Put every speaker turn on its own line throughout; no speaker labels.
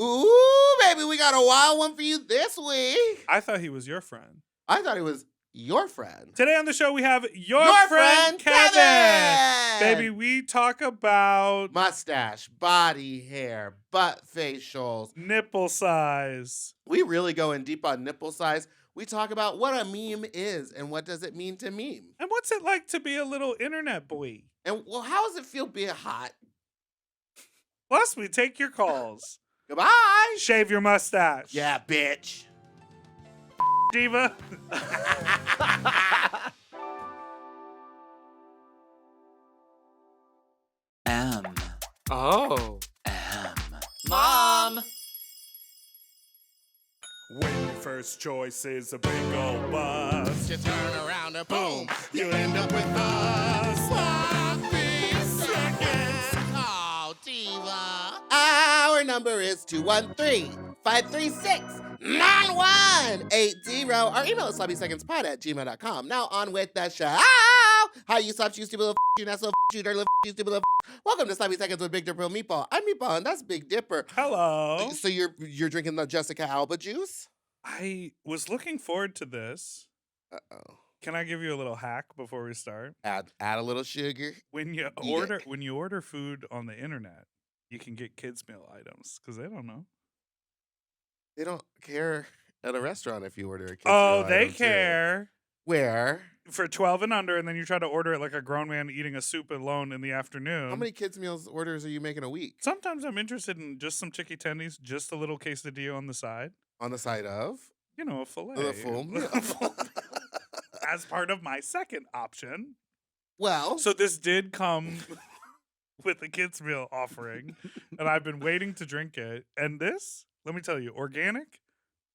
Ooh, baby, we got a wild one for you this week.
I thought he was your friend.
I thought he was your friend.
Today on the show, we have your
friend Kevin.
Baby, we talk about
Mustache, body hair, butt facials.
nipple size.
We really go in deep on nipple size. We talk about what a meme is and what does it mean to meme.
And what's it like to be a little internet boy?
And well, how does it feel being hot?
Plus, we take your calls.
Goodbye.
Shave your mustache.
Yeah, bitch.
Diva.
M.
Oh.
M.
Mom!
When your first choice is a big old bus,
You turn around and boom,
you end up with us.
sloppy seconds. Oh, diva. Our number is 213-536-9180. Our email is sloppysecondspod@gmail.com. Now on with the show. How you slop you stupid little you not so you dirty little you stupid little Welcome to Sloppy Seconds with Big Dipper and Meatball. I'm Meatball and that's Big Dipper.
Hello.
So you're drinking the Jessica Alba juice?
I was looking forward to this.
Uh-oh.
Can I give you a little hack before we start?
Add a little sugar.
When you
Yuck.
order food on the internet, you can get kids meal items because they don't know.
They don't care at a restaurant if you order a kid's
Oh,
meal
they
item, too.
care.
Where?
For 12 and under, and then you try to order it like a grown man eating a soup alone in the afternoon.
How many kids meals orders are you making a week?
Sometimes I'm interested in just some chicky tendies, just a little quesadilla on the side.
On the side of
You know, a fillet.
the full meal.
As part of my second option.
Well,
So this did come with a kids meal offering, and I've been waiting to drink it. And this, let me tell you, organic,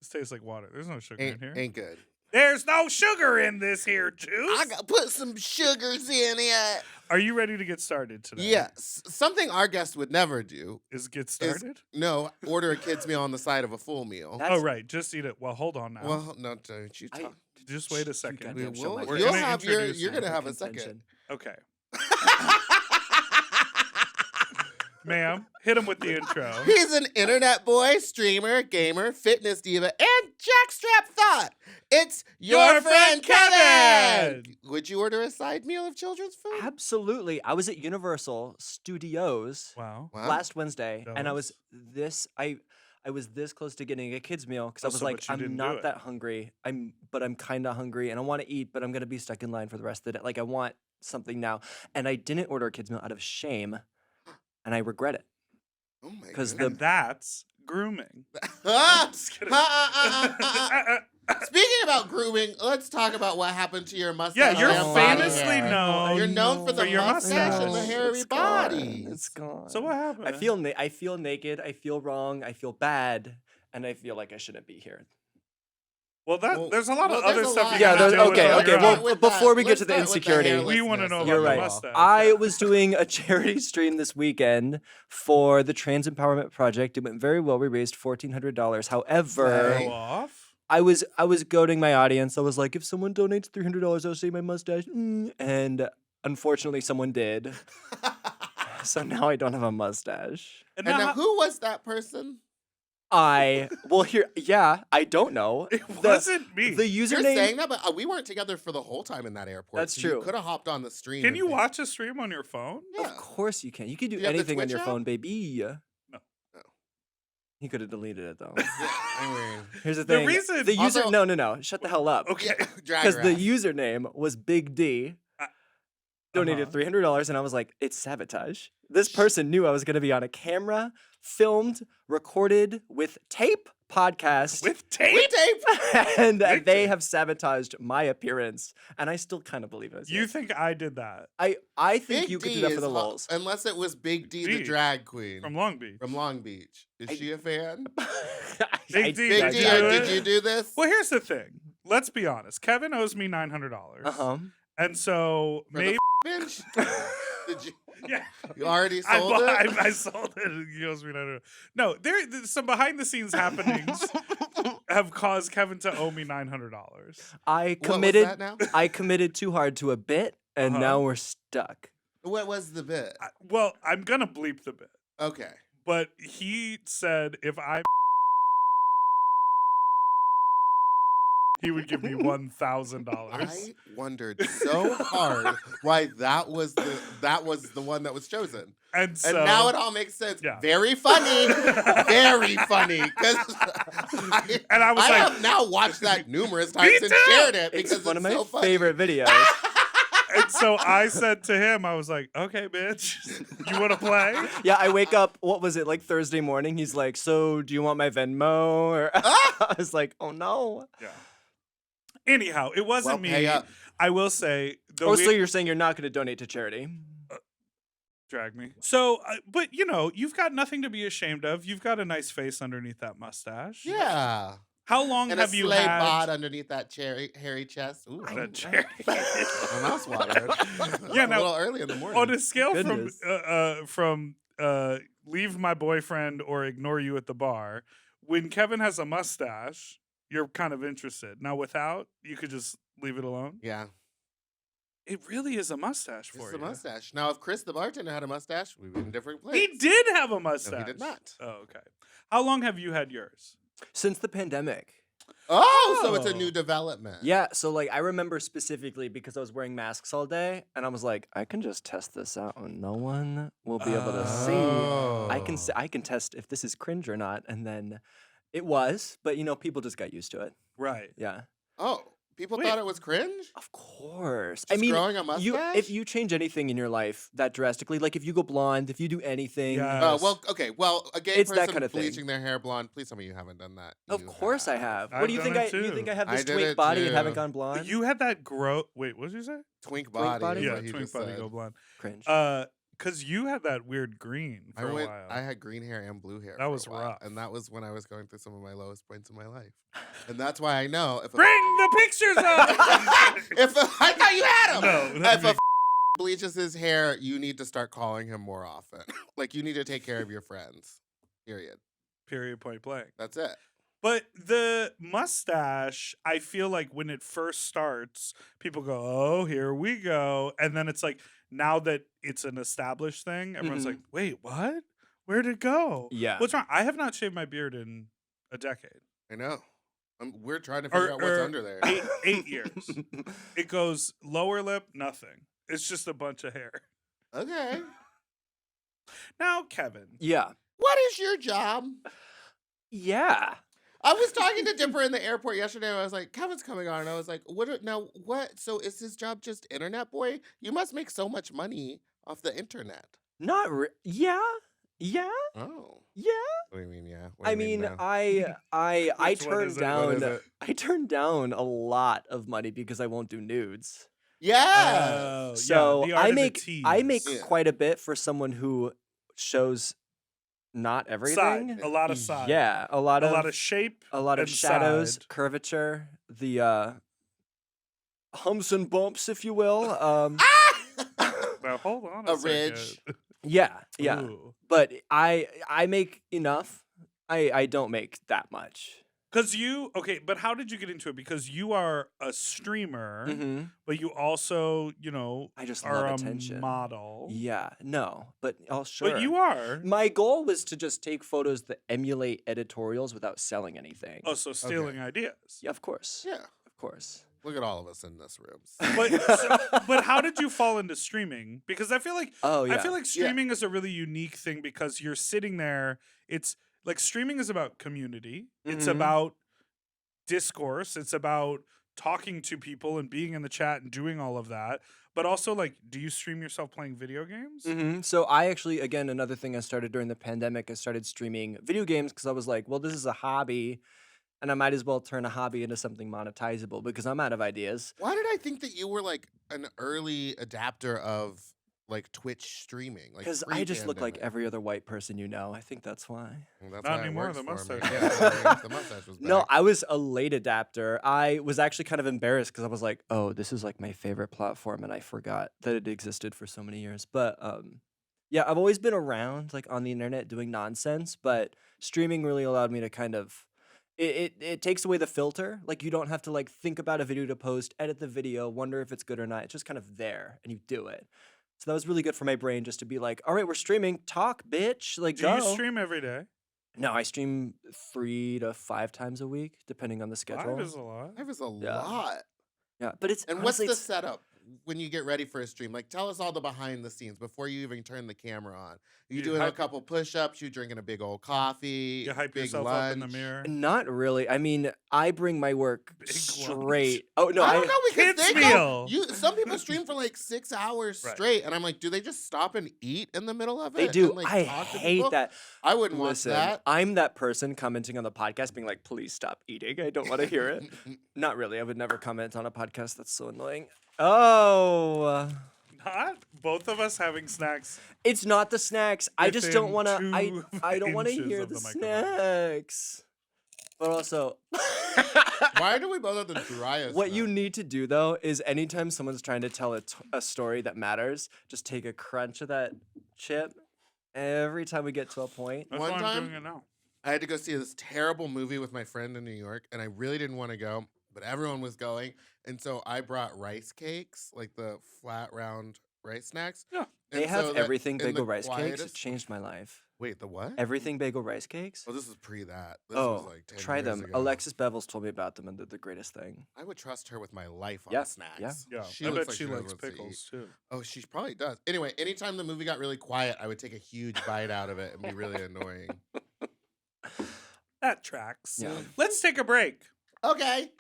this tastes like water. There's no sugar in here.
ain't good.
There's no sugar in this here juice.
I got put some sugars in it.
Are you ready to get started today?
Yes, something our guest would never do.
Is get started?
No, order a kid's meal on the side of a full meal.
Oh, right. Just eat it. Well, hold on now.
Well, no, don't you talk.
Just wait a second.
We
goddamn show
will.
my
We're
You'll
gonna
have your.
introduce
You're
you.
gonna have a
Convention.
second.
Okay. Ma'am, hit him with the intro.
He's an internet boy, streamer, gamer, fitness diva, and jackstrap thought. It's your friend Kevin. Would you order a side meal of children's food?
Absolutely. I was at Universal Studios
Wow.
Wow.
last Wednesday, and I was
Jealous.
I was this close to getting a kid's meal because I
Oh,
was
so
like,
but you
I'm
didn't do
not
it.
that hungry. But I'm kind of hungry, and I want to eat, but I'm gonna be stuck in line for the rest of the day. Like I want something now, and I didn't order a kid's meal out of shame, and I regret it.
Oh my
'Cause
goodness.
And that's grooming.
Ah!
Just kidding.
Speaking about grooming, let's talk about what happened to your mustache.
Yeah, you're
and body
famously
hair.
known.
You're known for the
for your
mustache and the
mustache.
hairy
It's gone.
body.
It's gone.
So what happened?
I feel naked. I feel wrong. I feel bad, and I feel like I shouldn't be here.
Well,
Well,
there's a lot of
there's
other
a
stuff.
lot.
you
Yeah,
gotta
there's-
do with
okay,
all
okay,
your
well,
own.
With
before we get
let's
to the
start with
insecurity-
we want to know about
You're
the
right.
mustache.
I was doing a charity stream this weekend for the Trans Empowerment Project. It went very well. We raised $1,400. However,
Go off.
I was goading my audience. I was like, if someone donates $300, I'll shave my mustache. And unfortunately, someone did. So now I don't have a mustache.
And
And
now,
now, who was that person?
I don't know.
it wasn't me.
The
You're
username.
saying that, but we weren't together for the whole time in that airport.
That's
so
true.
You could have hopped on the stream.
Can
and
you
been-
watch a stream on your phone?
Yeah.
Of course you can. You can do
You have the
anything on
Twitch
your
app?
phone, baby.
No.
No.
He could have deleted it though.
Yeah, I mean,
Here's the
The
thing.
reason-
the user.
Also-
No. Shut the hell up.
Okay.
yeah, drag
Because
her
the
ass.
username was Big D. Donated $300, and I was like, it's sabotage. This person knew I was going to be on a camera, filmed, recorded with tape podcast,
With tape?
We tape.
and they
Victor.
have sabotaged my appearance. And I still kind of believe it was
You
it.
think I did that
I think
Big
you could
D
do that for
is
the
hot-
lulz.
Unless it was Big D,
D.
the drag queen
from Long Beach?
from Long Beach. Is she a fan?
Big D,
Big
Did
D,
you do
did
it?
you do this?
Well, here's the thing. Let's be honest. Kevin owes me $900.
Uh-huh.
And so
For the
maybe
Binge? Did you?
yeah.
You already
I,
sold it.
I sold it. And he owes me $900. No, there's some behind the scenes happenings have caused Kevin to owe me $900.
I
What was
committed.
that now?
I committed too hard to a bit, and
Uh-huh.
now we're stuck.
What was the bit?
Well, I'm gonna bleep the bit,
Okay.
But he said if I he would give me $1,000.
I wondered so hard why that was the one that was chosen.
And so
And now it all makes sense.
Yeah.
Very funny. Very funny. Because
And I was
I
like,
have now watched that numerous times and
too!
shared it because
It's one of my
so funny.
favorite videos.
and so I said to him, I was like, okay, bitch, you want to play?
Yeah, I wake up, what was it, like Thursday morning? He's like, so do you want my Venmo? Or I was like, oh no.
Yeah. Anyhow, it wasn't
Well,
me.
pay up.
I will say,
Oh, so you're saying you're not going to donate to charity?
drag me. So, but you know, you've got nothing to be ashamed of. You've got a nice face underneath that mustache.
Yeah.
How long
And
have
a
you
sleigh
had
bod underneath that hairy chest. Ooh,
that cherry?
my mouth's watering.
Yeah,
a
now,
little early in the morning.
On a scale
Goodness.
from leave my boyfriend or ignore you at the bar, when Kevin has a mustache, you're kind of interested. Now without, you could just leave it alone.
Yeah,
It really is a mustache
this
for
is
you.
a mustache. Now, if Chris the bartender had a mustache, we'd be in a different place.
He did have a
No,
mustache.
he did not.
Oh, okay. How long have you had yours?
Since the pandemic.
Oh, so it's a
Oh.
new development.
Yeah, so like I remember specifically because I was wearing masks all day and I was like, I can just test this out and no one will be able to see.
Oh.
I can test if this is cringe or not. And then it was, but you know, people just got used to it.
Right.
Yeah.
Oh, people
Wait.
thought it was cringe?
Of course.
Just growing a mustache?
if you change anything in your life that drastically, like if you go blonde, if you do anything,
Yeah.
Well, okay. Well, a gay
It's that
person
kind of thing.
bleaching their hair blonde. Please tell me you haven't done that.
of
You
course I have.
I've
What do you
done
think?
it
You
too.
think I have
I
this
did
twink
it
body and
too.
haven't gone blonde?
You had that Wait, what did you say?
Twink
body?
body. is
Yeah,
what he
twink
just
body
said.
go blonde.
Cringe.
Because you had that weird green for a while.
I had green hair and blue hair.
That
for
was
a while,
rough.
and that was when I was going through some of my lowest points in my life. And that's why I know if
Bring the pictures up.
I thought you had him.
No,
If a bleaches his hair, you need to start calling him more often. Like you need to take care of your friends. Period.
Period. Point blank.
That's it.
But the mustache, I feel like when it first starts, people go, "Oh, here we go," and then it's like now that it's an established thing, everyone's like, "Wait, what? Where'd it go?
Yeah.
What's wrong?" I have not shaved my beard in a decade.
I know. We're trying to figure out what's under there.
8 years. It goes lower lip, nothing. It's just a bunch of hair.
Okay.
Now, Kevin.
Yeah.
What is your job?
Yeah.
I was talking to Dipper in the airport yesterday. And I was like, Kevin's coming on. And I was like, what? So is his job just internet boy? You must make so much money off the internet.
Not yeah. Yeah.
Oh.
Yeah.
What do you mean, yeah? What do
I
you
mean,
now?
I
Which one is
turned
it?
What is
down
it?
I turned down a lot of money because I won't do nudes.
Yeah.
Oh, yeah,
So
the art
I
of the
make I
tease.
make
Yeah.
quite a bit for someone who shows not everything.
Side. A lot of side.
Yeah, a lot
A
of
lot of shape.
a lot of
and
shadows,
side.
curvature, the humps and bumps, if you will.
Now hold on
A
second.
ridge.
Yeah.
Ooh.
But I make enough. I don't make that much.
Cause but how did you get into it? Because you are a streamer,
Mm-hmm.
but you also,
I just
are
love
a
attention.
model.
Yeah, no, but I'll sure.
But you are.
My goal was to just take photos that emulate editorials without selling anything.
Oh, so stealing ideas.
Yeah, of course.
Yeah.
Of course.
Look at all of us in this room.
But how did you fall into streaming? Because I feel like
Oh yeah.
I feel like streaming is a really unique thing because you're sitting there. It's like streaming is about community. It's
Mhm.
about discourse. It's about talking to people and being in the chat and doing all of that. But also, like, do you stream yourself playing video games?
So I actually, again, another thing I started during the pandemic, I started streaming video games because I was like, well, this is a hobby, and I might as well turn a hobby into something monetizable because I'm out of ideas.
Why did I think that you were like an early adapter of like Twitch streaming? Like
Because I just look like
pre-pandemic?
every other white person you know. I think that's why.
Well, that's
Not
why it
anymore,
works
the
for me.
mustache.
Yeah, the mustache was back.
No, I was a late adapter. I was actually kind of embarrassed because I was like, oh, this is like my favorite platform, and I forgot that it existed for so many years. But yeah, I've always been around like on the internet doing nonsense, but streaming really allowed me to kind of it takes away the filter. Like you don't have to like think about a video to post, edit the video, wonder if it's good or not. It's just kind of there and you do it. So that was really good for my brain just to be like, all right, we're streaming. Talk, bitch. Like,
Do
go.
you stream every day?
No, I stream 3 to 5 times a week, depending on the schedule.
5 is a lot.
That was a
Yeah.
lot.
Yeah, but it's
And
honestly,
what's the setup when you get ready for a stream? Like, tell us all the behind the scenes before you even turn the camera on. You
You
doing a
hype-
couple push-ups? You drinking a big old coffee?
You hype
big
yourself
lunch?
up in the mirror.
not really. I mean, I bring my work
Big lunch.
straight. Oh no,
I don't know because
Kids
they
meal.
go. Some people stream for like 6 hours
Right.
straight, and I'm like, do they just stop and eat in the middle of it?
they do.
And, like,
I
talk to
hate
people?
that.
I wouldn't
Listen,
want that.
I'm that person commenting on the podcast, being like, "Please stop eating. I don't want to hear it." Not really. I would never comment on a podcast. That's so annoying. Oh,
Not both of us having snacks.
it's not the snacks. I just don't want to.
within 2
I don't want to
inches
hear
of
the
the microphone.
snacks. But also,
Why do we both have the driest?
what you
mouth?
need to do though is anytime someone's trying to tell a story that matters, just take a crunch of that chip. Every time we get to a point,
That's
One
why I'm
time-
doing it now.
I had to go see this terrible movie with my friend in New York, and I really didn't want to go, but everyone was going, and so I brought rice cakes, like the flat round rice snacks.
Yeah.
they
And
have
so that
everything
in the
bagel rice cakes. It
quietest-
changed my life.
Wait, the what?
Everything bagel rice cakes.
Oh, this is pre that. This was
Oh,
like 10
try
years
them.
ago.
Alexis Bevels told me about them, and they're the greatest thing.
I would trust her with my life on
Yeah,
snacks.
yeah.
Yeah,
She
I
looks
bet
like
she
knows
likes
what to eat.
pickles too.
Oh, she probably does. Anyway, anytime the movie got really quiet, I would take a huge bite out of it and be really annoying.
That tracks.
Yeah.
Let's take a break.
Okay.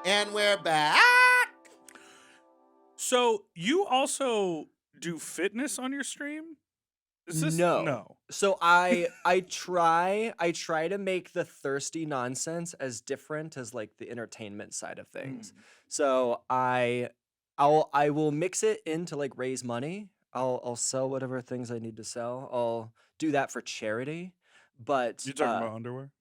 And we're back.
So you also do fitness on your stream? Is this
No. So I try to make the thirsty nonsense as different as like the entertainment side of things. So I will mix it in to like raise money. I'll sell whatever things I need to sell. I'll do that for charity. But
You talking about underwear?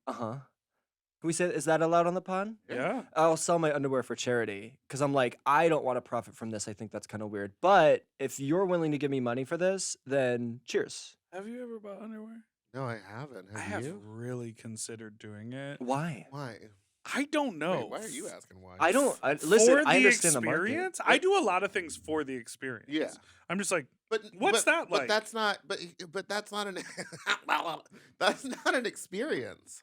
Can we say, is that allowed on the pod?
Yeah.
I'll sell my underwear for charity because I'm like, I don't want to profit from this. I think that's kind of weird. But if you're willing to give me money for this, then cheers.
Have you ever bought underwear?
No, I haven't.
I
Have
have
you?
really considered doing it.
Why?
Why?
I don't know.
Wait, why are you asking why?
I don't listen.
For the
I understand the market.
experience, I do a lot of things for the experience.
Yeah.
I'm just like,
But
What's
but,
that
but
like?
that's not. But that's not an. That's not an experience.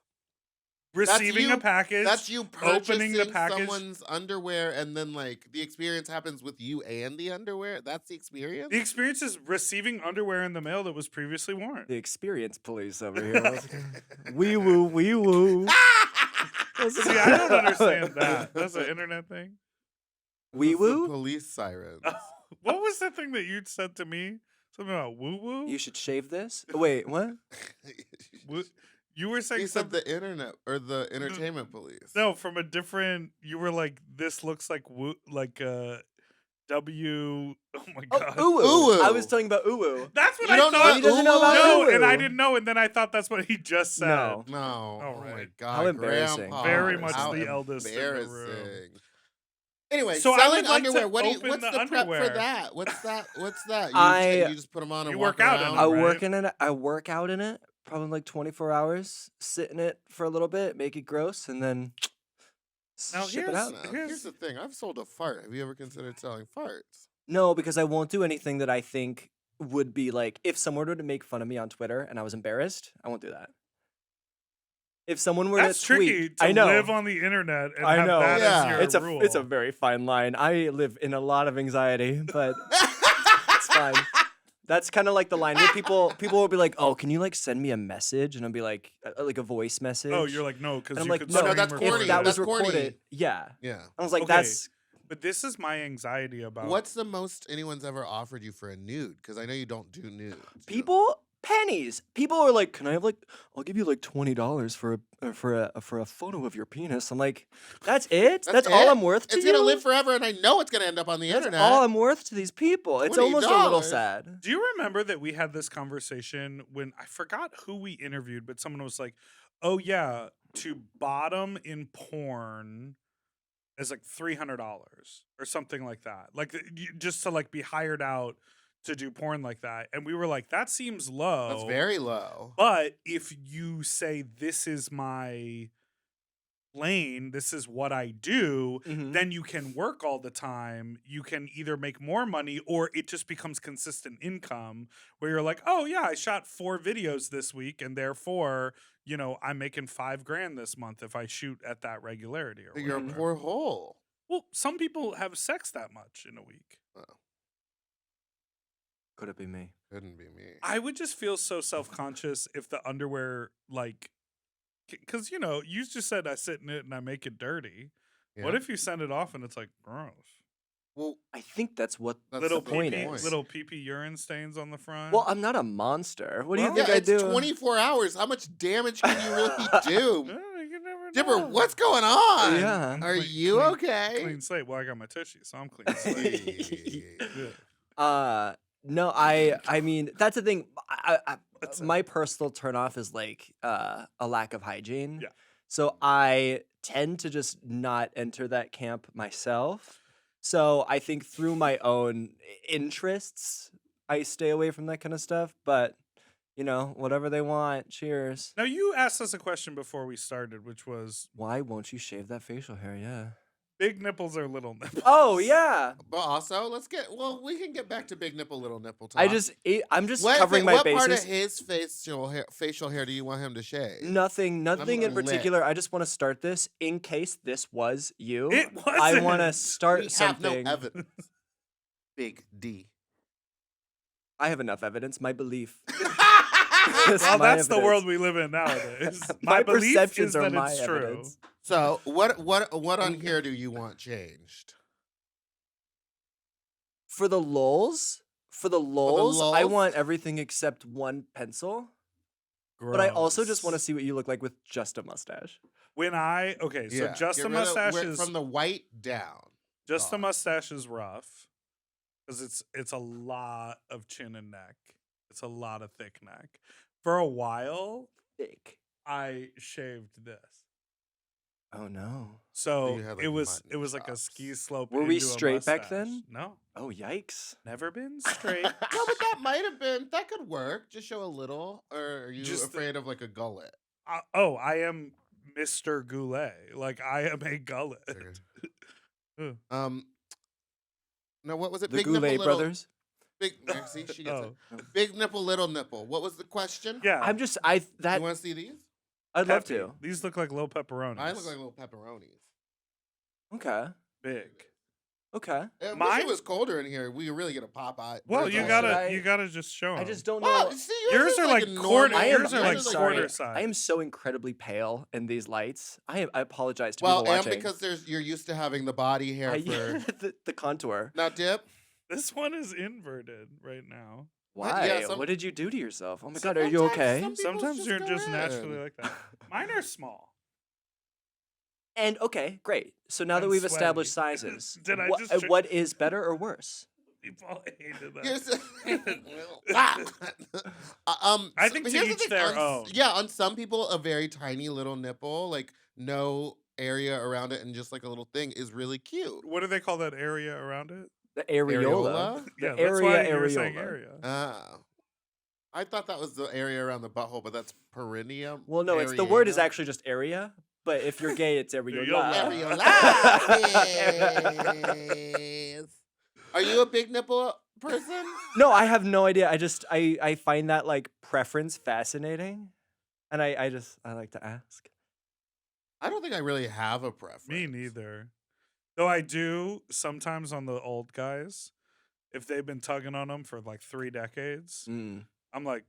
receiving
you-
a package.
That's you
opening the
purchasing
package.
someone's underwear, and then like the experience happens with you and the underwear. That's the experience.
The experience is receiving underwear in the mail that was previously worn.
The experience police over here. Wee woo, wee woo.
See, I don't understand that. That's an internet thing.
Wee
It's the
woo?
police sirens.
What was the thing that you said to me? Something about woo woo?
You should shave this. Wait, what?
You were saying
You said
something.
the internet or the entertainment police.
No, from a different. You were like, this looks like woo, like W. Oh my
Oh,
god.
ooh
Ooh-woo.
I was talking about ooh.
That's what
You
I
don't know
thought.
what
He doesn't know about
No,
ooh-woo.
and I didn't know, and then I thought that's what he just said.
No.
No.
Oh,
Oh my
right.
god.
How embarrassing.
Grandpa.
Very much
How
the eldest in the room.
embarrassing. Anyway,
So I
selling
would like to
underwear.
open
What's
the
the prep for
underwear.
that? What's that? What's that? You just put them on and
You
walk
work out in
around?
them.
I
Right.
work in it. I work out in it. Probably like 24 hours. Sit in it for a little bit, make it gross, and then
Now
ship it out.
Now,
Here's-
here's the thing. I've sold a fart. Have you ever considered selling farts?
No, because I won't do anything that I think would be like if someone were to make fun of me on Twitter and I was embarrassed, I won't do that. If someone were
That's
to tweet,
tricky to
I know.
live on the internet and
I
have
know.
that
Yeah.
as your rule.
It's a very fine line. I live in a lot of anxiety, but it's fine. That's kind of like the line where people will be like, "Oh, can you like send me a message?" And I'll be like a voice message.
Oh, you're like, no, because
and I'm
you
like,
could
no,
stream
that's
or
corny.
if
record
that
it.
was
That's corny.
recorded, yeah.
Yeah.
I was like,
Okay.
that's
But this is my anxiety about
What's the most anyone's ever offered you for a nude? Because I know you don't do nudes.
people pennies. People are like, "Can I have like? I'll give you like $20 for a photo of your penis." I'm like, "That's it? That's all
it?
I'm worth to
It's
you?
gonna live forever, and I know it's gonna end up on the
That's
internet.
all I'm worth to these people. It's almost a little
$20.
sad."
Do you remember that we had this conversation when I forgot who we interviewed, but someone was like, "Oh yeah, to bottom in porn is like $300 or something like that. Like just to like be hired out to do porn like that." And we were like, "That seems low."
That's very low.
But if you say this is my explain this is what I do,
Mhm.
then you can work all the time. You can either make more money or it just becomes consistent income where you're like, oh yeah, I shot 4 videos this week and therefore, I'm making $5,000 this month if I shoot at that regularity or
You're a
whatever.
poor hole.
Well, some people have sex that much in a week.
Could it be me?
Couldn't be me.
I would just feel so self-conscious if the underwear, like, because, you just said I sit in it and I make it dirty. What
Yeah.
if you send it off and it's like gross?
Well,
I think that's what
that's
Little
the
point
pee-pee,
is.
little pee-pee urine stains on the front.
Well, I'm not a monster. What do you
Well,
think
yeah,
I
it's
do?
24 hours. How much damage can you really do?
You never
Dipper,
know.
what's going on?
Yeah.
I'm
Are
clean-
you
clean-
okay?
Clean slate. Well, I got my tushy, so I'm clean slate. Yeah.
No, I mean that's the thing.
That's
My personal turnoff is like a lack of hygiene.
Yeah.
So I tend to just not enter that camp myself. So I think through my own interests, I stay away from that kind of stuff. But whatever they want. Cheers.
Now, you asked us a question before we started, which was
Why won't you shave that facial hair? Yeah.
big nipples or little nipples?
Oh yeah.
But also, we can get back to big nipple, little nipple talk.
I'm just
What
covering my
part of
bases.
his facial hair do you want him to shave?
Nothing in
lit.
particular. I just want to start this in case this was you.
It
I want to
wasn't.
start
We have
something.
no evidence. Big D.
I have enough evidence. My belief.
Well,
my
that's the
evidence.
world we live in nowadays.
My
belief
perceptions
is
are
that
my
it's true.
evidence.
So what on here do you want changed?
For the lulz, I
lulz?
want everything except one pencil. But I also just want to
Gross.
see what you look like with just a mustache.
So just
Get
the
rid of-
mustache is
from the white down.
just the
gone.
mustache is rough because it's a lot of chin and neck. It's a lot of thick neck. For a while,
Thick.
I shaved this.
Oh no.
So
you had, like,
it was
mutton
like a
chops.
ski slope.
Were we
into a
straight back
mustache.
then?
No,
Oh yikes.
never been straight.
No, but that might have been. That could work. Just show a little. Or are you
Just the-
afraid of like a gullet?
I am Mr. Goulet. Like I am a gullet. Ugh.
No, what was it?
The
Big
Goulet
nipple, little,
brothers.
Big. See, she gets
Oh,
it. Big nipple, little nipple. What was the question?
yeah.
I'm just
You
that
want to see these?
I'd love
Peppy.
to.
These look like little pepperonis.
I look like little pepperonis.
Okay.
big.
Okay.
I wish
Mine-
it was colder in here. We really get a Popeye.
Well,
bird's
you
eye
gotta
view.
you gotta just show 'em.
I just don't know.
Well, see,
Yours
is
are like
a normal-
quarter-
I am,
yours are
I'm
like
sorry.
quarter size.
I am so incredibly pale in these lights. I apologize to
Well,
people
and
watching.
because you're used to having the body hair
I-
for.
the contour.
Now, Dip.
This one is inverted right now.
Why?
Yeah, some-
What did you do to yourself? Oh my god, are you okay?
Sometimes
Sometimes you're
go
just
in.
naturally like that. Mine are small.
And okay, great. So now that
And
we've
sweaty.
established sizes,
Did I
what,
just tr-
what is better or worse?
People hated that. I think to
here's the
each
thing,
their
on
own.
Yeah, on some people, a very tiny little nipple, like no area around it and just like a little thing, is really cute.
What do they call that area around it?
The areola.
Areola?
The
Yeah, that's why
area
you were saying
areola.
area.
Ah. I thought that was the area around the butthole, but that's perineum.
Well, no, it's the word is
Areola.
actually just area, but if you're gay, it's areola.
Areola.
Areola. Are you a big nipple person?
No, I have no idea. I find that like preference fascinating, and I like to ask.
I don't think I really have a preference.
Me neither. Though I do sometimes on the old guys, if they've been tugging on them for like 3 decades,
Mm.
I'm like,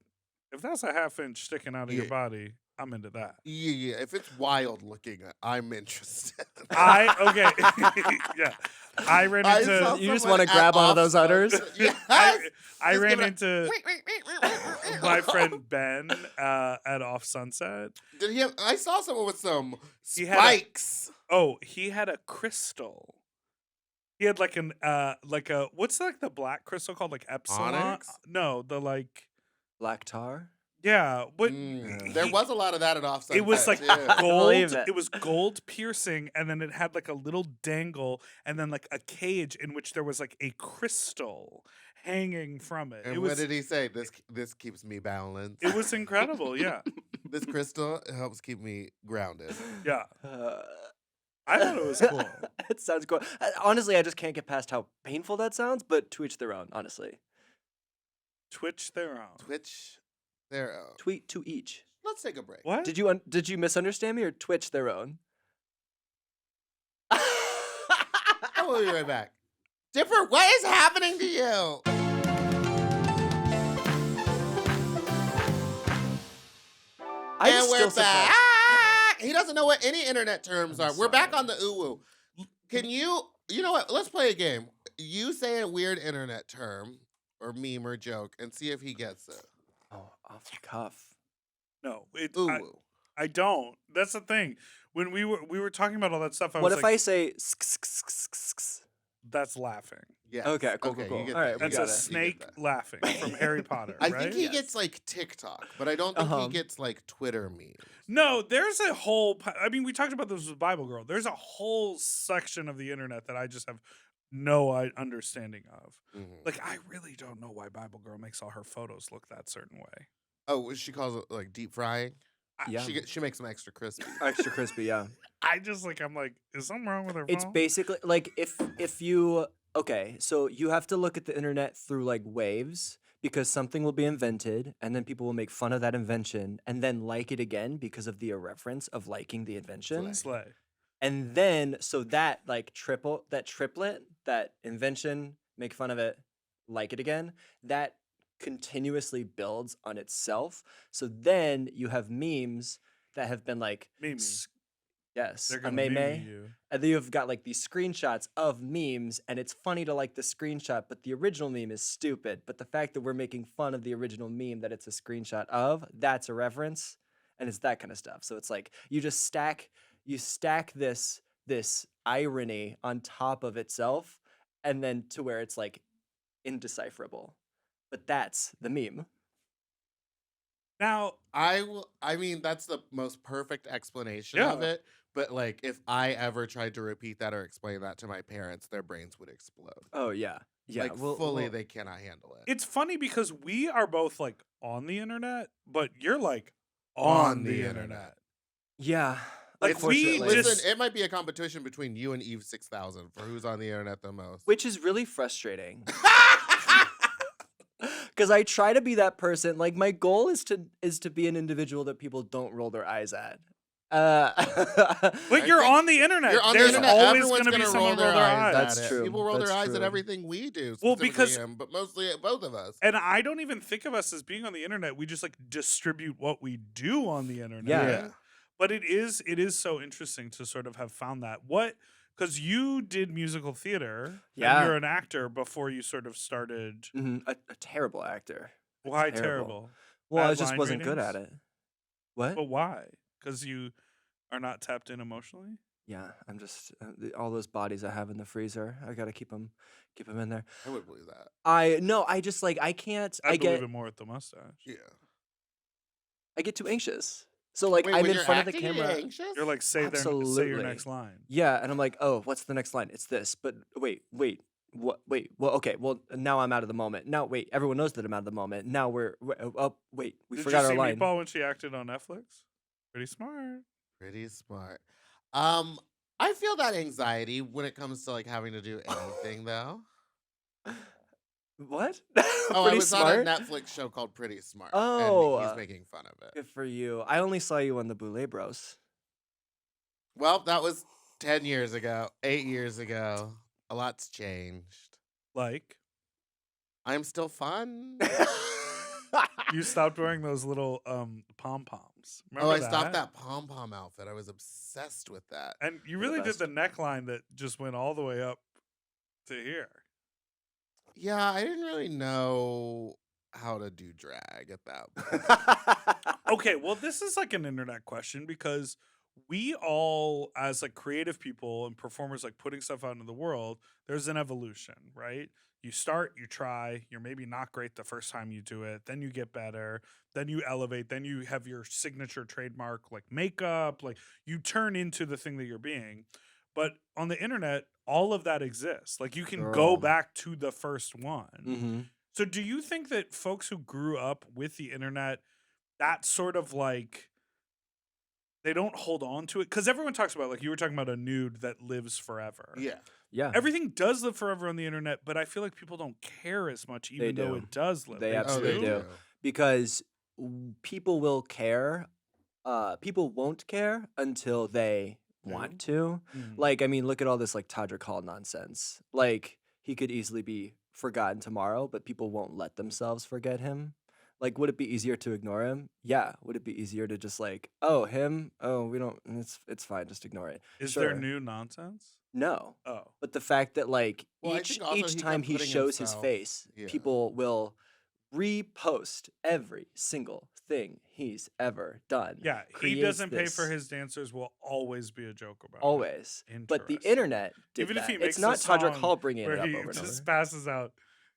if that's a half inch sticking out of your
Yeah.
body, I'm into that.
Yeah. If it's wild looking, I'm interested.
Yeah. I ran
I
into
saw
You just
someone
wanna
at
grab one of those
Offset.
udders?
Yes.
I
Just
ran
give it a-
into my friend Ben at Off Sunset.
Did he have? I saw someone with some
He had a-
spikes.
Oh, he had a crystal. He had like an what's like the black crystal called, like epsilon?
Onyx?
No, the like
Black tar.
yeah, but
There was a lot of that at Offset.
it was like
too.
gold.
Believe it.
It was gold piercing, and then it had like a little dangle, and then like a cage in which there was like a crystal hanging from it.
And
it
what
was
did he say? This keeps me balanced.
it was incredible. Yeah,
This crystal helps keep me grounded.
Yeah.
Uh,
I thought it was cool.
It sounds cool. Honestly, I just can't get past how painful that sounds, but to each their own, honestly.
Twitch their own.
Twitch their own.
Tweet to each.
Let's take a break.
What?
Did you misunderstand me or Twitch their own?
We'll be right back. Dipper, what is happening to you? And we're back. He doesn't know what any internet terms are. We're back on the uwu. Can you know what? Let's play a game. You say a weird internet term or meme or joke and see if he gets it.
Oh, off the cuff.
No,
Uwu.
I don't. That's the thing. When we were talking about all that stuff, I
What
was
if
like,
I say sk-sk-sk-sk-sk?
That's laughing.
Yes.
Okay, cool.
you
All
get
right,
that.
we
That's
got
a
it.
snake
You get that.
laughing from Harry Potter,
I
right?
think he
Yes.
gets like TikTok, but I don't think he gets like Twitter memes.
No, there's a whole. I mean, we talked about this with Bible Girl. There's a whole section of the internet that I just have no understanding of.
Mhm.
Like, I really don't know why Bible Girl makes all her photos look that certain way.
Oh, she calls it like deep frying.
Yeah.
She makes them extra crispy.
Extra crispy, yeah.
I'm like, is something wrong with her
It's
phone?
basically like if you okay, so you have to look at the internet through like waves because something will be invented and then people will make fun of that invention and then like it again because of the irreverence of liking the invention.
Slay.
And then so that like triplet, that invention, make fun of it, like it again, that continuously builds on itself. So then you have memes that have been like
Meme.
yes,
They're
a
gonna
meme.
meme you.
And then you've got like these screenshots of memes, and it's funny to like the screenshot, but the original meme is stupid. But the fact that we're making fun of the original meme that it's a screenshot of, that's a reference, and it's that kind of stuff. So it's like you stack this irony on top of itself, and then to where it's like indecipherable. But that's the meme.
Now,
I mean, that's the most perfect explanation of
Yeah.
it. But like, if I ever tried to repeat that or explain that to my parents, their brains would explode.
Oh yeah, yeah.
Like fully, they cannot handle it.
it's funny because we are both like on the internet, but you're like on the internet.
yeah.
Like, we
Unfortunately.
just-
Listen, it might be a competition between you and Eve 6000 for who's on the internet the most.
Which is really frustrating. Because I try to be that person. Like my goal is to be an individual that people don't roll their eyes at.
But you're
think
on the internet.
You're on
There's
the internet.
always
Everyone's
going to be
gonna
someone roll their eyes.
That's
at it.
true.
People roll their
That's
eyes at
true.
everything we do.
Well,
specifically
because-
him, but mostly at both of us.
And I don't even think of us as being on the internet. We just like distribute what we do on the internet.
Yeah.
But it is so interesting to sort of have found that. Because you did musical theater.
Yeah.
And you're an actor before you sort of started.
A terrible actor.
Why
Terrible.
terrible?
Well, I
Bad
just
line
wasn't good at
readings?
it. What?
But why? Because you are not tapped in emotionally?
Yeah, I'm just all those bodies I have in the freezer. I gotta keep them in there.
I would believe that.
I just like I can't.
I believe
get
it more with the mustache.
Yeah.
I get too anxious. So like
Wait,
I'm
when
in
you're
front of the
acting, you're
camera.
anxious?
You're like, say your
Absolutely.
next line.
Yeah, and I'm like, oh, what's the next line? It's this. But wait, what? Wait, well, okay, well now I'm out of the moment. Now wait, everyone knows that I'm out of the moment. Now oh wait, we
Did
forgot
you
our
see
line.
Meatball when she acted on Netflix? Pretty smart.
Pretty smart. I feel that anxiety when it comes to like having to do anything though.
What?
Oh, I
Pretty
was
smart.
on a Netflix show called Pretty Smart.
Oh,
and he's making fun of it.
Good for you. I only saw you on the Boulay Bros.
Well, that was 10 years ago, 8 years ago. A lot's changed.
Like,
I'm still fun.
you stopped wearing those little pom-poms.
Oh,
Remember
I stopped that pom pom outfit. I was obsessed with that.
And you
They're the
really did
best.
the neckline that just went all the way up to here.
Yeah, I didn't really know how to do drag at that point.
Okay, well, this is like an internet question because we all, as like creative people and performers, like putting stuff out into the world, there's an evolution, right? You start, you try, you're maybe not great the first time you do it, then you get better, then you elevate, then you have your signature trademark like makeup, like you turn into the thing that you're being. But on the internet, all of that exists. Like you can go
Girl.
back to the first one.
Mm-hmm.
So do you think that folks who grew up with the internet, that sort of like they don't hold on to it because everyone talks about, like you were talking about, a nude that lives forever.
Yeah.
Everything does live forever on the internet, but I feel like people don't care as much, even though it does live.
They
They
absolutely do. Because people will care. People won't care until they want to. Like, I mean, look at all this like Todrick Hall nonsense. Like, he could easily be forgotten tomorrow, but people won't let themselves forget him. Like, would it be easier to ignore him? Yeah. Would it be easier to just like, oh, him? Oh, we don't. It's fine. Just ignore it.
Is there new nonsense?
No.
Oh.
But the fact that like
Well,
each time he shows his face, people will repost every single thing he's ever done.
Yeah, he doesn't pay for his dancers will always be a joke about
always. But the internet did
even
that.
if he makes
it's not Todrick Hall bringing it
where
up
he
over and
just
over.
passes out.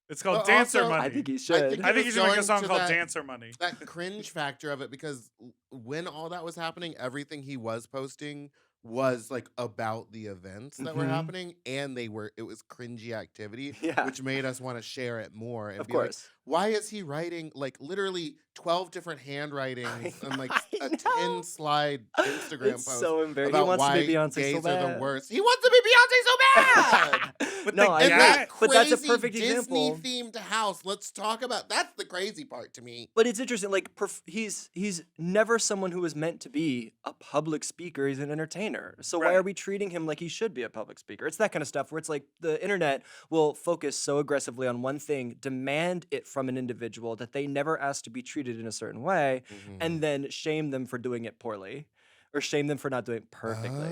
It's called Dancer Money.
I think he should.
I think he should make a song called
that,
Dancer Money.
That cringe factor of it, because when all that was happening, everything he was posting was like about the events that were happening, and it was cringy activity, which made us want to share it more. And
of
be
course.
Like, why is he writing like literally 12 different handwritings and like a 10 slide Instagram
it's
post
so embarrassing.
about
He wants
why
to be Beyonce
gays
so bad.
are the worst? He wants to be Beyonce so bad.
But
no,
And that
but that's a
crazy
perfect example.
Disney-themed house. Let's talk about that's the crazy part to me.
But it's interesting. Like he's never someone who was meant to be a public speaker. He's an entertainer. So why are we treating him like he should be a public speaker? It's that kind of stuff where it's like the internet will focus so aggressively on one thing, demand it from an individual that they never asked to be treated in a certain way, and then shame them for doing it poorly, or shame them for not doing it perfectly.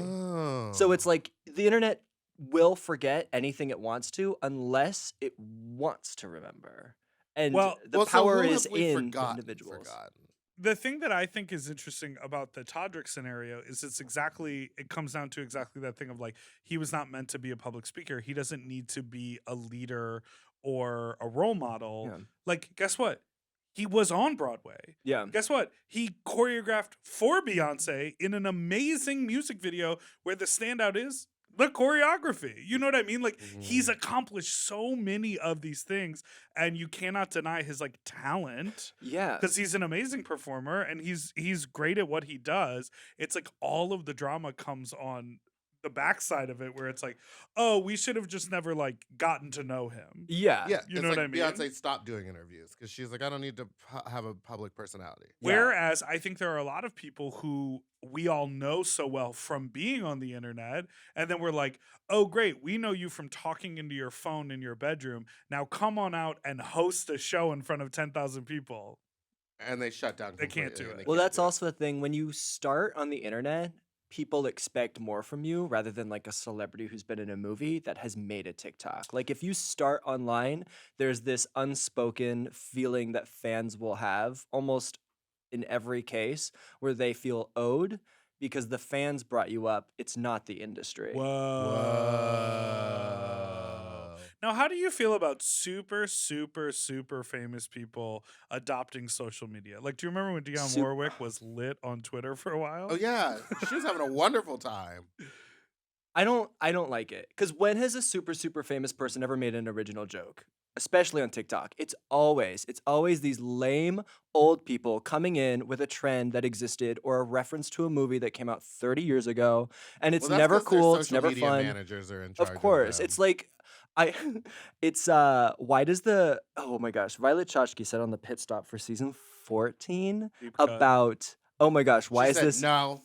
So it's like the internet will forget anything it wants to unless it wants to remember. And the power is in the individuals.
The thing that I think is interesting about the Todrick scenario is it comes down to exactly that thing of like, he was not meant to be a public speaker. He doesn't need to be a leader or a role model.
Yeah.
Like, guess what? He was on Broadway.
Yeah.
Guess what? He choreographed for Beyonce in an amazing music video where the standout is the choreography. You know what I mean? Like, he's accomplished so many of these things, and you cannot deny his like talent.
Yeah.
Because he's an amazing performer and he's great at what he does. It's like all of the drama comes on the backside of it, where it's like, oh, we should have just never like gotten to know him.
Yeah,
you know what I mean.
Beyonce stopped doing interviews because she's like, I don't need to have a public personality.
Whereas I think there are a lot of people who we all know so well from being on the internet, and then we're like, oh, great, we know you from talking into your phone in your bedroom. Now come on out and host a show in front of 10,000 people.
And they shut down.
They can't do it.
Well, that's also the thing. When you start on the internet, people expect more from you rather than like a celebrity who's been in a movie that has made a TikTok. Like if you start online, there's this unspoken feeling that fans will have almost in every case where they feel owed because the fans brought you up. It's not the industry.
Whoa. Now, how do you feel about super, super, super famous people adopting social media? Like, do you remember when Dionne Warwick was lit on Twitter for a while?
Oh yeah, she was having a wonderful time.
I don't like it. Because when has a super, super famous person ever made an original joke? Especially on TikTok. It's always these lame old people coming in with a trend that existed or a reference to a movie that came out 30 years ago. And it's never cool. It's never fun.
Managers are in charge
of course. It's like why does oh my gosh, Violet Chachki said on the pit stop for season 14 about, oh my gosh, why is this?
No,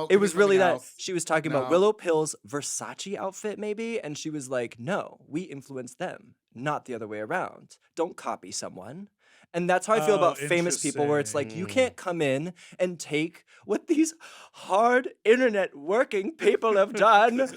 it was really that she was talking about Willow Pill's Versace outfit maybe, and she was like, no, we influence them, not the other way around. Don't copy someone. And that's how I feel about famous people, where it's like, you can't come in and take what these hard internet working people have done. And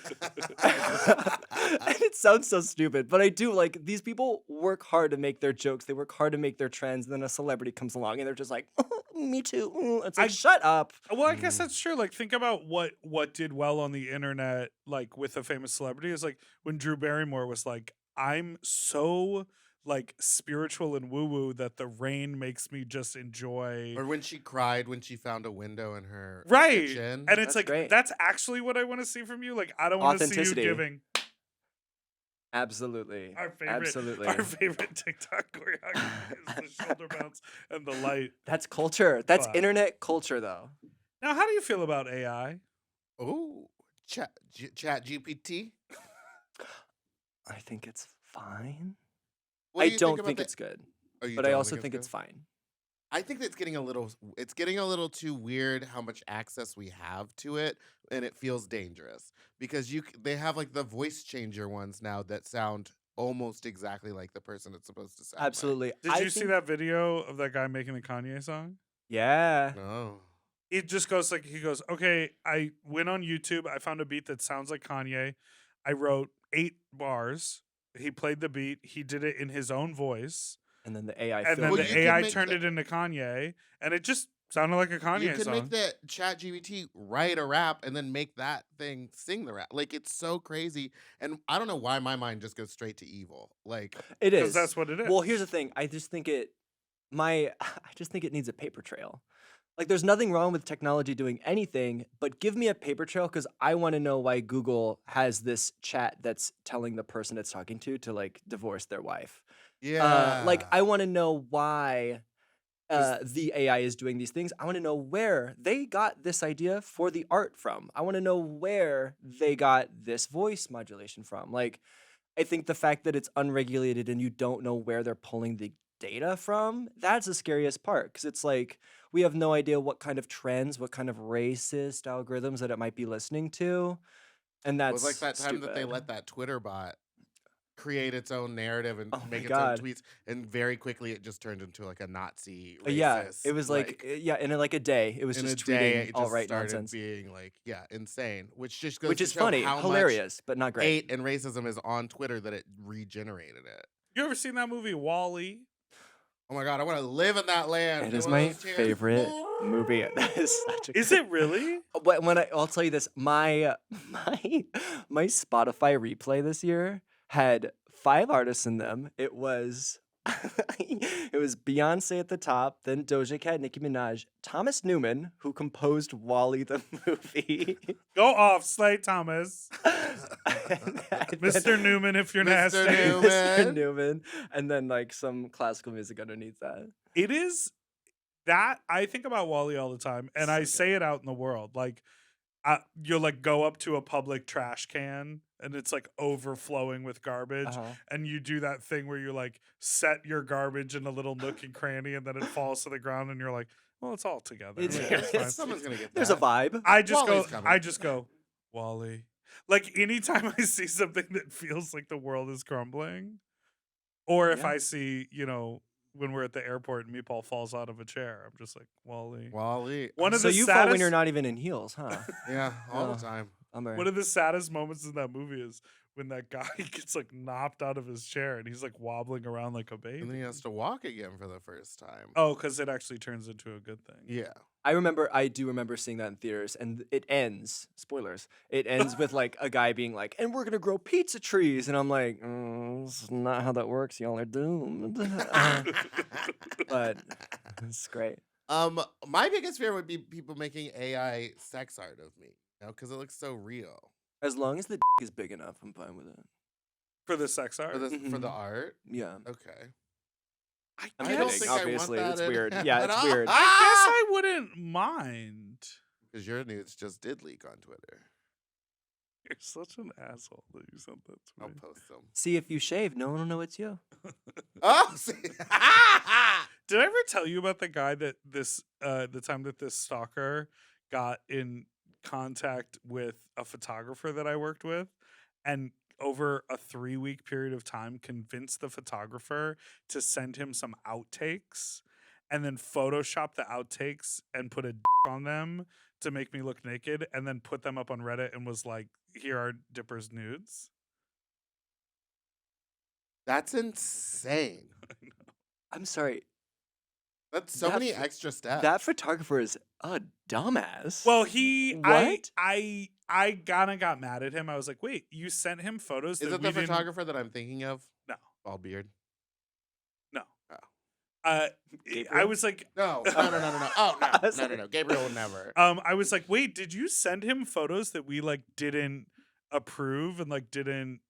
it sounds so stupid, but I do. Like, these people work hard to make their jokes. They work hard to make their trends. And then a celebrity comes along and they're just like, me too. It's like, shut up.
Well, I guess that's true. Like, think about what did well on the internet, like with a famous celebrity, is like when Drew Barrymore was like, I'm so like spiritual and woo-woo that the rain makes me just enjoy.
Or when she cried when she found a window in her
right
kitchen.
And it's like great. That's actually what I want to see from you. Like, I don't want to see you giving.
Absolutely.
Our favorite TikTok choreography is the shoulder bounce and the light.
That's culture. That's internet culture, though.
Now, how do you feel about AI?
Oh, chat GPT.
I think it's fine.
What
I
do you think
don't
about
think
the?
it's good,
Oh, you
but I
don't
also
think
think
it's
it's
good?
fine.
I think it's getting a little too weird how much access we have to it, and it feels dangerous because they have like the voice changer ones now that sound almost exactly like the person it's supposed to sound like.
Absolutely.
Did you see that video of that guy making the Kanye song?
Yeah.
No.
It just goes like, he goes, okay, I went on YouTube. I found a beat that sounds like Kanye. I wrote 8 bars. He played the beat. He did it in his own voice.
And then the AI
And then
filled
the
it.
AI turned it into Kanye. And it just sounded like a
You
Kanye
can
song.
make the chat GPT write a rap and then make that thing sing the rap. Like it's so crazy. And I don't know why my mind just goes straight to evil. Like
It
'Cause
is.
that's what it
Well,
is.
here's the thing. I just think it needs a paper trail. Like, there's nothing wrong with technology doing anything, but give me a paper trail because I want to know why Google has this chat that's telling the person it's talking to like divorce their wife. Like,
yeah.
I want to know why
Just-
the AI is doing these things. I want to know where they got this idea for the art from. I want to know where they got this voice modulation from. Like, I think the fact that it's unregulated and you don't know where they're pulling the data from, that's the scariest part. Because it's like, we have no idea what kind of trends, what kind of racist algorithms that it might be listening to. And
It
that's
was like that time that they
stupid.
let that Twitter bot create its own narrative and
Oh my
make its
God.
own tweets, and very quickly it just turned into like a Nazi racist.
Yeah, it was like, yeah, in like a day, it was
in a
just
day,
tweeting
it
all
just
right
started
nonsense.
being like, yeah, insane. Which just goes
Which
to
is
show
funny,
how
hilarious, but not
much
great.
hate and racism is on Twitter that it regenerated it.
You ever seen that movie Wall-E?
Oh my God, I want to live in that land.
It
Get
is
one of
my
those chairs.
favorite movie. That is such a
Is
good-
it really?
When I'll tell you this, my Spotify replay this year had 5 artists in them. It was Beyonce at the top, then Doja Cat, Nicki Minaj, Thomas Newman, who composed Wall-E the movie.
Go off, Slay Thomas.
And
Mr. Newman, if you're
Mr.
nasty.
Newman.
Mr. Newman, and then like some classical music underneath that.
It is that I think about Wall-E all the time, and I
So
say it out in the world. Like, you'll like go up to a public trash can, and it's like overflowing with garbage, and you do that thing where you like set your garbage in a little nook and cranny, and then it falls to the ground, and you're like, well, it's all together.
It's-
Like, it's fine.
Someone's gonna get that.
There's a vibe.
I just
Wall-E's coming.
go, Wall-E. Like anytime I see something that feels like the world is crumbling, or if
Yeah.
I see, when we're at the airport and Meatball falls out of a chair, I'm just like, Wall-E.
Wall-E.
One of
So
the
you fall when
saddest-
you're not even in heels, huh?
Yeah, all
Oh.
the time.
One of the saddest moments in that movie is when that guy gets like knocked out of his chair and he's like wobbling around like a baby.
And then he has to walk again for the first time.
Oh, because it actually turns into a good thing.
Yeah.
I do remember seeing that in theaters, and it ends, spoilers, it ends with like a guy being like, and we're gonna grow pizza trees, and I'm like, this is not how that works, y'all are doomed. But it's great.
My biggest fear would be people making AI sex art of me, because it looks so real.
As long as the is big enough, I'm fine with it.
For the sex art?
For the
Mhm.
art.
Yeah.
Okay.
I'm
I
kidding,
don't think
obviously,
I want
it's
that
weird.
in-
Yeah,
at
it's
all.
weird.
I guess I wouldn't mind.
Because your news just did leak on Twitter.
You're such an asshole that you sent that to
I'll
me.
post them.
See, if you shave, no one will know it's you.
Oh, see.
Did I ever tell you about the guy that the time that this stalker got in contact with a photographer that I worked with, and over a 3-week period of time convinced the photographer to send him some outtakes and then Photoshop the outtakes and put a on them to make me look naked and then put them up on Reddit and was like, here are Dipper's nudes.
That's insane.
I'm sorry,
That's so
That
many
f-
extra steps.
that photographer is a dumbass.
Well,
What?
I kind of got mad at him. I was like, wait, you sent him photos
Is
that
it
we
the
didn't...
photographer that I'm thinking of?
No.
Bald beard?
No.
Oh.
I
Gabriel?
was like,
No. No. Oh,
I
no.
was
No.
like-
No. Gabriel would never.
I was like, wait, did you send him photos that we like didn't approve and like didn't,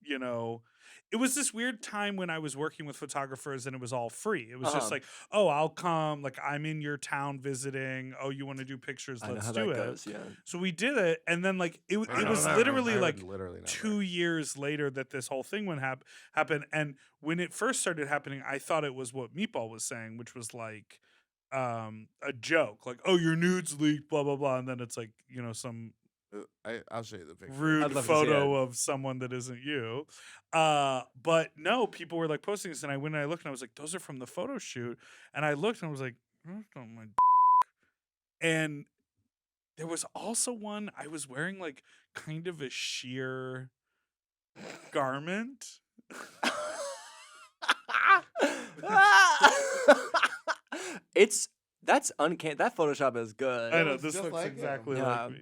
it was this weird time when I was working with photographers and it was all free. It was just
Uh-huh.
like, oh, I'll come. Like, I'm in your town visiting. Oh, you want to do pictures?
I know
Let's
how
do
that
it.
goes. Yeah.
So we did it, and then like it
I
was
never-
literally
I
like
would literally never.
2 years later that this whole thing would happen. And when it first started happening, I thought it was what Meatball was saying, which was like a joke, like, oh, your nudes leaked, blah blah blah, and then it's like, you know, some
I'll show you the picture.
rude
I'd love to see
photo of someone that isn't you. But no, people were like posting this, and I went and I looked and I was like, those are from the photo shoot. And I looked and I was like, that's not my and there was also one I was wearing like kind of a sheer garment.
That's uncanny. That Photoshop is good.
I know
looks
this
just
looks
like him.
exactly
Yeah.
like me.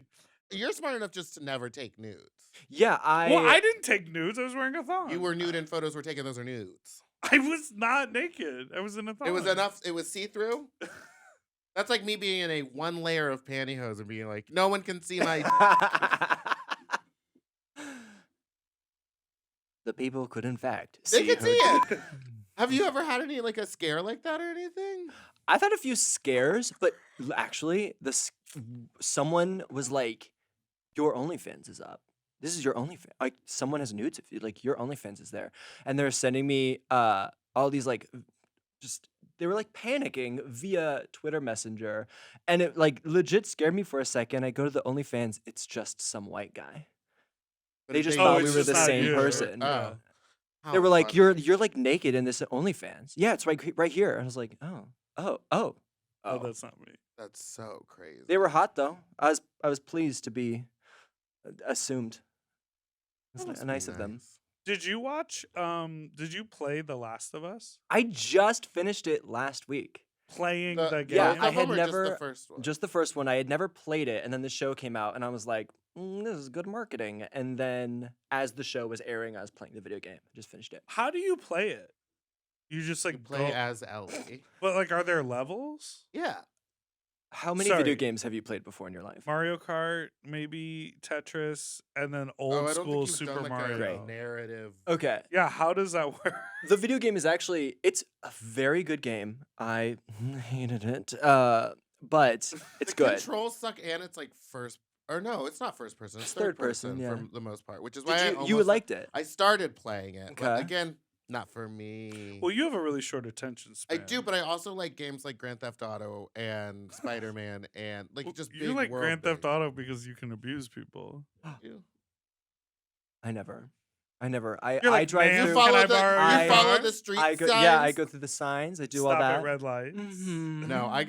You're smart enough just to never take nudes.
Yeah,
Well, I didn't take nudes. I was wearing a thong.
You were nude in photos we're taking. Those are nudes.
I was not naked. I was in a thong.
It was enough. It was see through. That's like me being in a one layer of pantyhose and being like, no one can see my.
The people could, in fact,
They could
her
see
dick.
it. Have you ever had any like a scare like that or anything?
I've had a few scares, but actually, someone was like, "Your OnlyFans is up. This is your OnlyFans." Like, someone has nudes of you. Like, your OnlyFans is there, and they're sending me all these like, just they were like panicking via Twitter Messenger, and it like legit scared me for a second. I go to the OnlyFans, it's just some white guy.
But
They
if
just
Oh,
thought we
it's
were
just
the
not
same
you.
person.
Oh.
They were like,
How
"You're like naked in this OnlyFans." Yeah, it's right here. And I was like, "Oh."
Oh, that's not me.
That's so crazy.
They were hot though. I was pleased to be assumed. It's
That must be
nice of them.
nice.
Did you watch? Did you play The Last of Us?
I just finished it last week.
Playing
The-
the game.
Yeah,
both
I
of
had
them or just
never-
the first one.
Just the first one. I had never played it, and then the show came out, and I was like, "This is good marketing." And then as the show was airing, I was playing the video game. I just finished it.
How do you play it? You just like
You play
go-
as Ellie.
but like, are there levels?
Yeah.
How many
Sorry.
video games have you played before in your life?
Mario Kart, maybe Tetris, and then
Oh,
old
I don't
school
think you've
Super
done like
Mario.
a
Great.
narrative.
Okay.
Yeah, how does that work?
The video game is actually it's a very good game. I hated it. But it's
The
good.
controls suck, and it's like first. Or no, it's not first person. It's
It's third person,
for
yeah.
the most part, which is why
Did you liked it?
I started playing it, but
Okay.
again, not for me.
Well, you have a really short attention
I
span.
do, but I also like games like Grand Theft Auto and Spider Man and like
Well,
just
you
big
like
world
Grand Theft
things.
Auto because you can abuse people.
You,
I never. I
You're
I
like,
drive
"Ma'am,
you
through.
Can
follow
I
the
borrow
your
you follow
car?
the street
I go,
signs.
yeah, I go through the signs. I do
Stop
all that.
at red lights.
Mhm.
No, I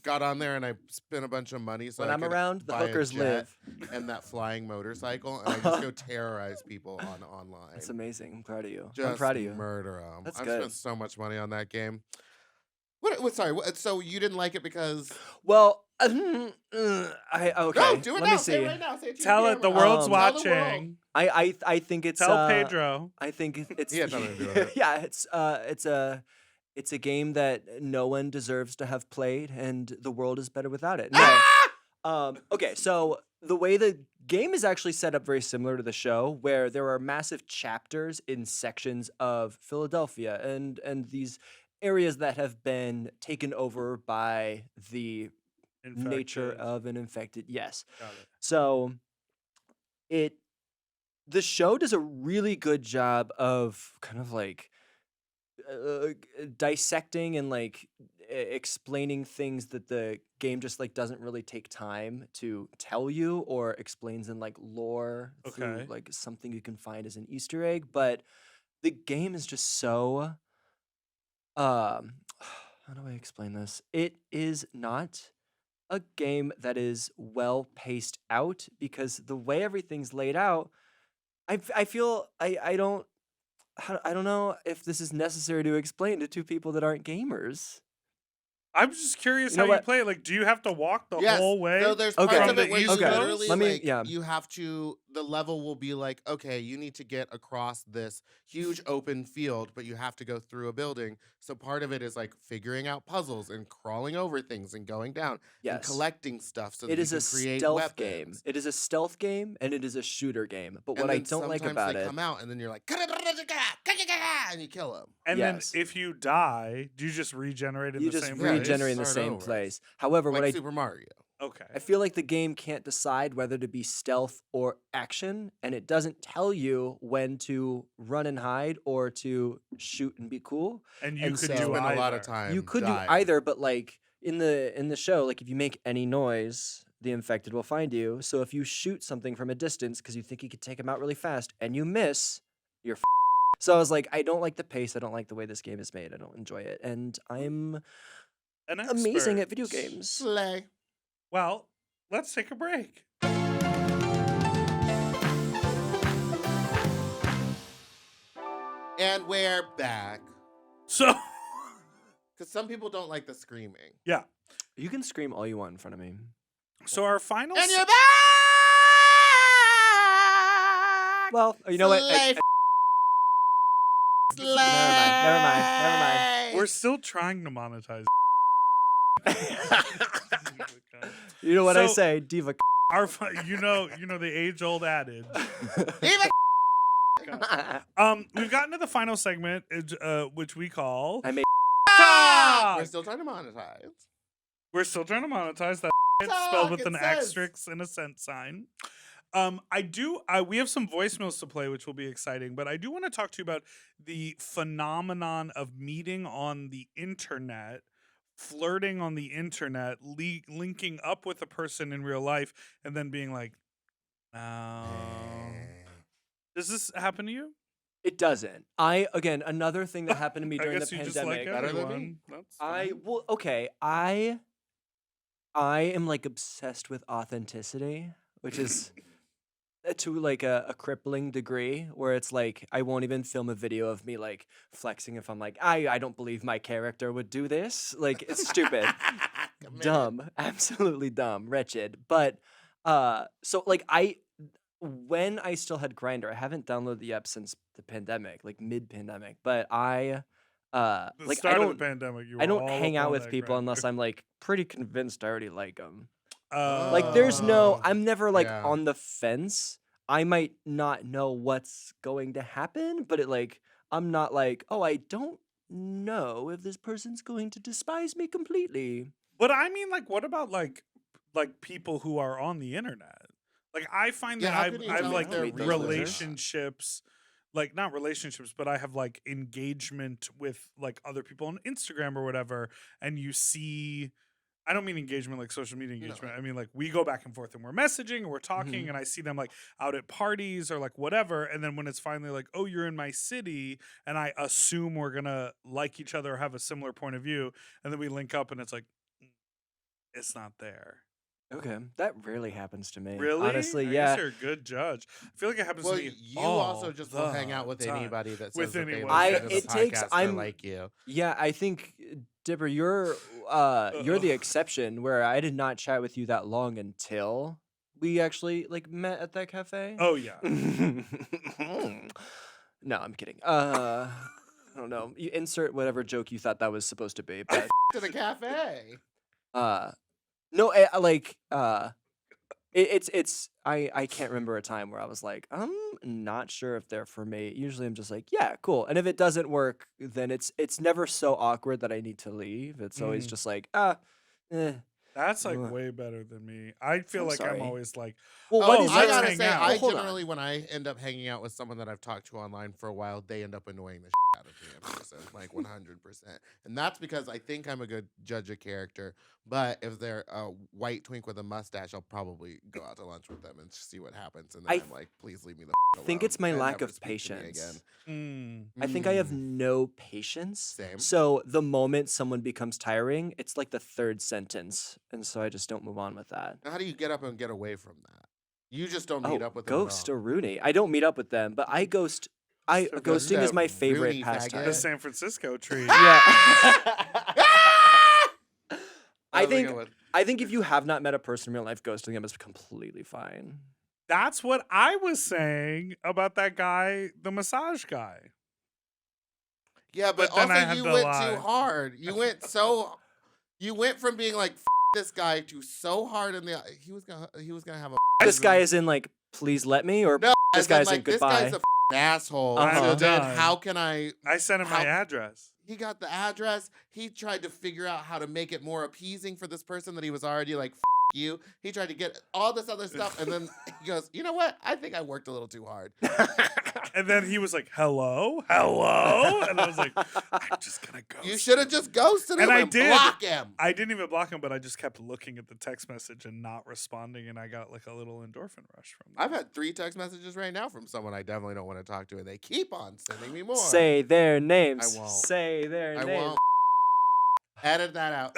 got on there and I spent a bunch of money so
When
I
I'm
could
around, the
buy a
hookers
jet
live.
and that flying motorcycle, and I just go terrorize people online.
That's amazing. I'm proud of you.
Just
I'm proud of you.
murder them.
That's
I've
good.
spent so much money on that game. Sorry. So you didn't like it because?
Well, okay.
No, do it
Let
now.
me
Say
see.
it right now. Say it to
Tell
your
it. The
camera.
world's
Tell
the world.
watching.
I think it's
Tell Pedro.
I think it's
He had nothing to do with it.
yeah, it's a game that no one deserves to have played, and the world is better without it. No. Okay, so the way the game is actually set up very similar to the show, where there are massive chapters in sections of Philadelphia and these areas that have been taken over by the nature
Infected.
of an infected. Yes.
Got it.
So the show does a really good job of kind of like dissecting and like explaining things that the game just like doesn't really take time to tell you or explains in like lore through
Okay.
like something you can find as an Easter egg, but the game is just so how do I explain this? It is not a game that is well paced out because the way everything's laid out, I feel I don't know if this is necessary to explain to two people that aren't gamers.
I'm just curious
You know
how you
what?
play it. Like, do you have to walk the
Yes.
whole way?
So there's
Okay.
parts
From
of
the
it where you
East Coast?
literally
Let me-
like
yeah.
you have to. The level will be like, okay, you need to get across this huge open field, but you have to go through a building. So part of it is like figuring out puzzles and crawling over things and going down and
Yes.
collecting stuff so that
It
you
is
can
a
create
stealth
weapons.
game. It is a stealth game and it is a shooter game. But
And
what I
then
don't like
sometimes
about
they
it,
come out and then you're like, and you kill them.
And
Yes.
then if you die, do you just regenerate in
you
the
just
same
Yeah, you
place?
regenerate in the
start
same
over.
place. However,
Like
what
Super Mario.
Okay.
I feel like the game can't decide whether to be stealth or action, and it doesn't tell you when to run and hide or to shoot and be cool.
And you
and
could
so-
do
Spend a lot of
either.
time.
You could
dying.
do either, but like in the show, like if you make any noise, the infected will find you. So if you shoot something from a distance because you think you could take them out really fast and you miss, you're. So I was like, I don't like the pace. I don't like the way this game is made. I don't enjoy it, and I'm
An
amazing at
expert.
video games.
Slay.
Well, let's take a break.
And we're back.
So,
Because some people don't like the screaming.
yeah.
You can scream all you want in front of me.
So our final.
And
se-
you're back!
Well, you know what?
Slay.
Never mind.
We're still trying to monetize.
You know what I
So-
say, diva.
You know the age-old adage.
Even
We've gotten to the final segment, which we call.
I made.
Talk!
We're still trying to monetize.
We're still trying to monetize that
Talk,
spelled with
it
an
says.
asterisk and a cent sign. We have some voicemails to play, which will be exciting, but I do want to talk to you about the phenomenon of meeting on the internet, flirting on the internet, linking up with a person in real life, and then being like, "Oh." Does this happen to you?
It doesn't. Again, another thing that happened to me during
I
the
guess you just
pandemic.
like
Better than
everyone.
me.
That's
I
fine.
well, okay. I am like obsessed with authenticity, which is to like a crippling degree where it's like I won't even film a video of me like flexing if I'm like I don't believe my character would do this. Like it's stupid.
Committed.
Dumb, absolutely dumb, wretched. But so like when I still had Grindr, I haven't downloaded the app since the pandemic, like mid-pandemic. But
The
like
start
I
of
don't
the pandemic, you
I
were
don't
all
hang
up
out
on
with
that
people
Grindr.
unless I'm like pretty convinced I already like them.
Oh.
Like there's no, I'm never like
Yeah.
on the fence. I might not know what's going to happen, but I'm not like, oh, I don't know if this person's going to despise me completely.
But I mean, like, what about like people who are on the internet? Like, I find
Yeah,
that
how
I've
can you
I've
tell
like
if they're those
relationships, like not relationships, but I have like engagement with like other people on Instagram or whatever, and you see. I don't mean engagement like social media engagement. I mean like we go back and forth and we're messaging and we're talking and I see them like out at parties or like whatever. And then when it's finally like, oh, you're in my city, and I assume we're gonna like each other or have a similar point of view, and then we link up and it's like, it's not there.
Okay, that rarely happens to me.
Really?
Honestly,
I
yeah.
guess you're a good judge. I feel like it happens
Well,
to me.
you
all
also just will hang out
the
with
time.
anybody that says
With
that they
anyone.
listen to the
it takes-
podcast
I'm-
and like you.
Yeah, I think Dipper, you're the exception where I did not chat with you that long until we actually like met at that cafe.
Oh yeah.
No, I'm kidding. I don't know. You insert whatever joke you thought that was supposed to be, but
To the cafe.
no, it's I can't remember a time where I was like, I'm not sure if they're for me. Usually I'm just like, yeah, cool. And if it doesn't work, then it's never so awkward that I need to leave. It's always just like,
That's like
Ugh.
way better than me. I feel
I'm
like
sorry.
I'm always like,
well,
Oh,
what is
I
let's
your-
gotta
hang
say,
out.
I
Hold on.
generally, when I end up hanging out with someone that I've talked to online for a while, they end up annoying the out of me in person, like 100%. And that's because I think I'm a good judge of character. But if they're a white twink with a mustache, I'll probably go out to lunch with them and see what happens. And then
I
I'm like, please leave me the
I think
alone
it's my
and
lack
never
of
speak to me
patience.
again.
I think I have
Mm.
no patience.
Same.
So the moment someone becomes tiring, it's like the third sentence, and so I just don't move on with that.
Now, how do you get up and get away from that? You just don't meet
Oh,
up with them at all.
ghost or Rooney. I don't meet up with them, but I ghost. Ghosting is my favorite
Rooney
pastime.
the
faggot.
San Francisco tree.
Yeah. I think if you have not met a person in real life, ghosting them is completely fine.
That's what I was saying about that guy, the massage guy.
Yeah, but
then I
also
had
you
to
went
lie.
too hard. You went from being like this guy to so hard in the he was gonna have a
This guy is in like, please let me, or
no,
this guy's in goodbye.
This guy's a asshole.
Uh-huh.
So
I'm
then
done.
how can I
sent him my address.
He got the address. He tried to figure out how to make it more appeasing for this person that he was already like, you. He tried to get all this other stuff. And then he goes, you know what? I think I worked a little too hard.
And then he was like, hello? And I was like, I'm just going to ghost
You should have just ghosted him and block him.
I didn't even block him, but I just kept looking at the text message and not responding. And I got like a little endorphin rush from that.
I've had 3 text messages right now from someone I definitely don't want to talk to. And they keep on sending me more.
Say their names.
I won't.
Say their names.
I won't. Edit that out.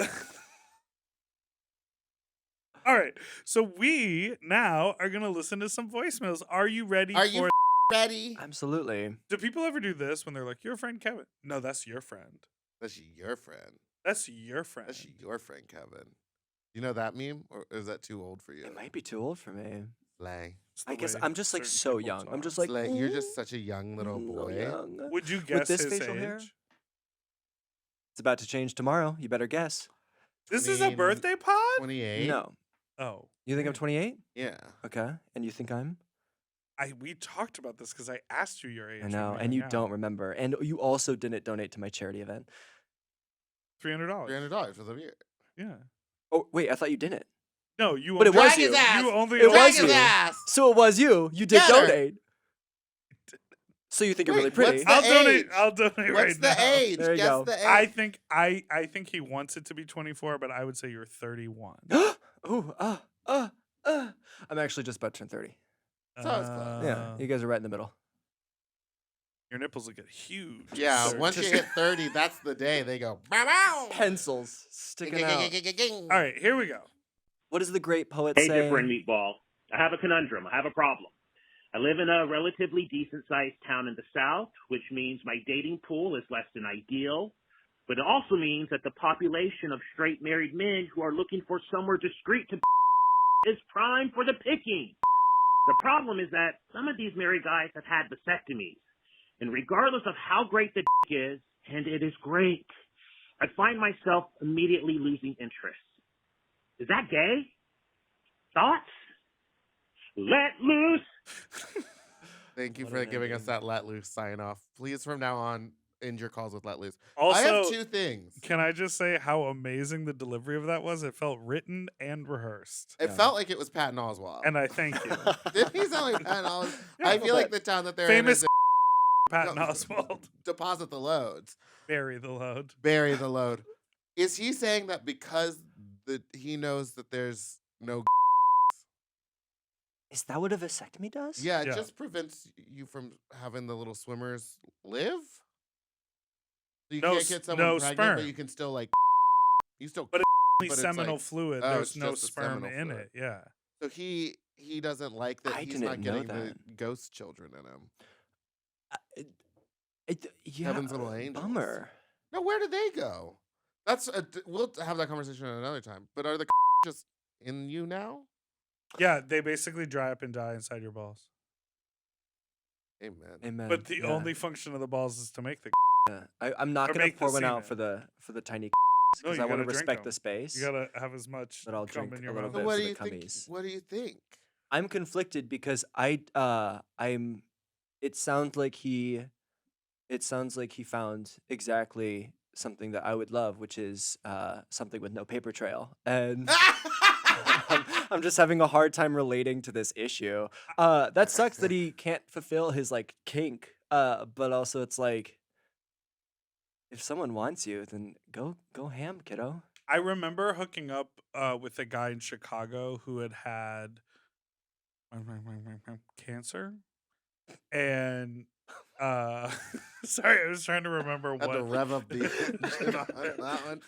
All right. So we now are going to listen to some voicemails. Are you ready
Are
for
you ready?
Absolutely.
Do people ever do this when they're like, your friend Kevin? No, that's your friend.
That's your friend.
That's your friend.
That's your friend, Kevin. You know that meme? Or is that too old for you?
It might be too old for me.
Slay.
I guess I'm just like
certain
so
people
young.
talk.
I'm just like,
Slay. You're just such a young little boy.
young.
Would you guess
this
his
facial
age?
hair? It's about to change tomorrow. You better guess.
This is a birthday pod?
28?
No.
Oh.
You think I'm 28?
Yeah.
Okay. And you think I'm?
We talked about this because I asked you your age.
I know. And you don't remember. And you also didn't donate to my charity event.
$300.
$300 for the year.
Yeah.
Oh, wait. I thought you didn't.
No, you.
But it
only-
was
Drag his
you.
ass.
You only.
It
owe
Drag
was
me.
his
you.
ass.
So it was you. You did
Get her.
donate. So you think you're
Wait,
really pretty?
what's the
I'll donate.
age?
I'll donate
What's
right
the
now.
age?
There you
Guess
go.
the age.
I think he wants it to be 24, but I would say you're 31.
Ooh, I'm actually just about to turn 30.
So it's close.
Yeah, you guys are right in the middle.
Your nipples will get huge. at
Yeah,
30.
once you hit 30, that's the day they go, bow, bow.
Pencils sticking out.
All right, here we go.
What does the great poet
Hey,
say?
different Meatball. I have a conundrum. I have a problem. I live in a relatively decent-sized town in the South, which means my dating pool is less than ideal. But it also means that the population of straight married men who are looking for somewhere discreet to is prime for the picking. The problem is that some of these married guys have had vasectomies. And regardless of how great the is, and it is great, I find myself immediately losing interest. Is that gay? Thoughts? Let loose.
Thank you
What
for
an
giving us
ending.
that let loose sign off. Please, from now on, end your calls with let loose.
Also,
I have 2 things.
can I just say how amazing the delivery of that was? It felt written and rehearsed.
It
Yeah.
felt like it was Patton Oswalt.
And I thank you.
Did he sound like Patton Oswalt?
Yeah,
I
a
feel
little
like
bit.
the town that they're
Famous
in
Patton
No.
Oswalt.
deposit the loads,
Bury the load.
bury the load. Is he saying that because he knows that there's no
Is that what a vasectomy does?
Yeah, it
Yeah.
just prevents you from having the little swimmers live. So you
No
can't
s-
get someone
no
pregnant,
sperm.
but you can still like you still.
But Only
but it's
seminal
like-
fluid.
oh,
There's
it's
no
just the
sperm
seminal
in
fluid.
it. Yeah.
So he doesn't like that
I
he's
didn't
not
know
getting the
that.
ghost children in him.
Yeah,
Heaven's little angels.
bummer.
No, where do they go? We'll have that conversation another time. But are the just in you now?
Yeah, they basically dry up and die inside your balls.
Amen.
Amen.
But the
Yeah.
only function of the balls is to make the.
Yeah. I'm not
or
gonna
make the
pour one out
semen.
for the tiny
No,
because
you
I want
gotta
to
drink
respect
'em.
the space.
You gotta have as much
But I'll
cum
drink
in your
a little
mouth.
bit.
So what
for
do
the
you think?
cummies.
What do you think?
I'm conflicted because I'm it sounds like he found exactly something that I would love, which is something with no paper trail. And I'm just having a hard time relating to this issue. That sucks that he can't fulfill his like kink. But also it's like if someone wants you, then go ham, kiddo.
I remember hooking up with a guy in Chicago who had cancer, and sorry, I was trying to remember
Had to
what.
rev up the engine on that one.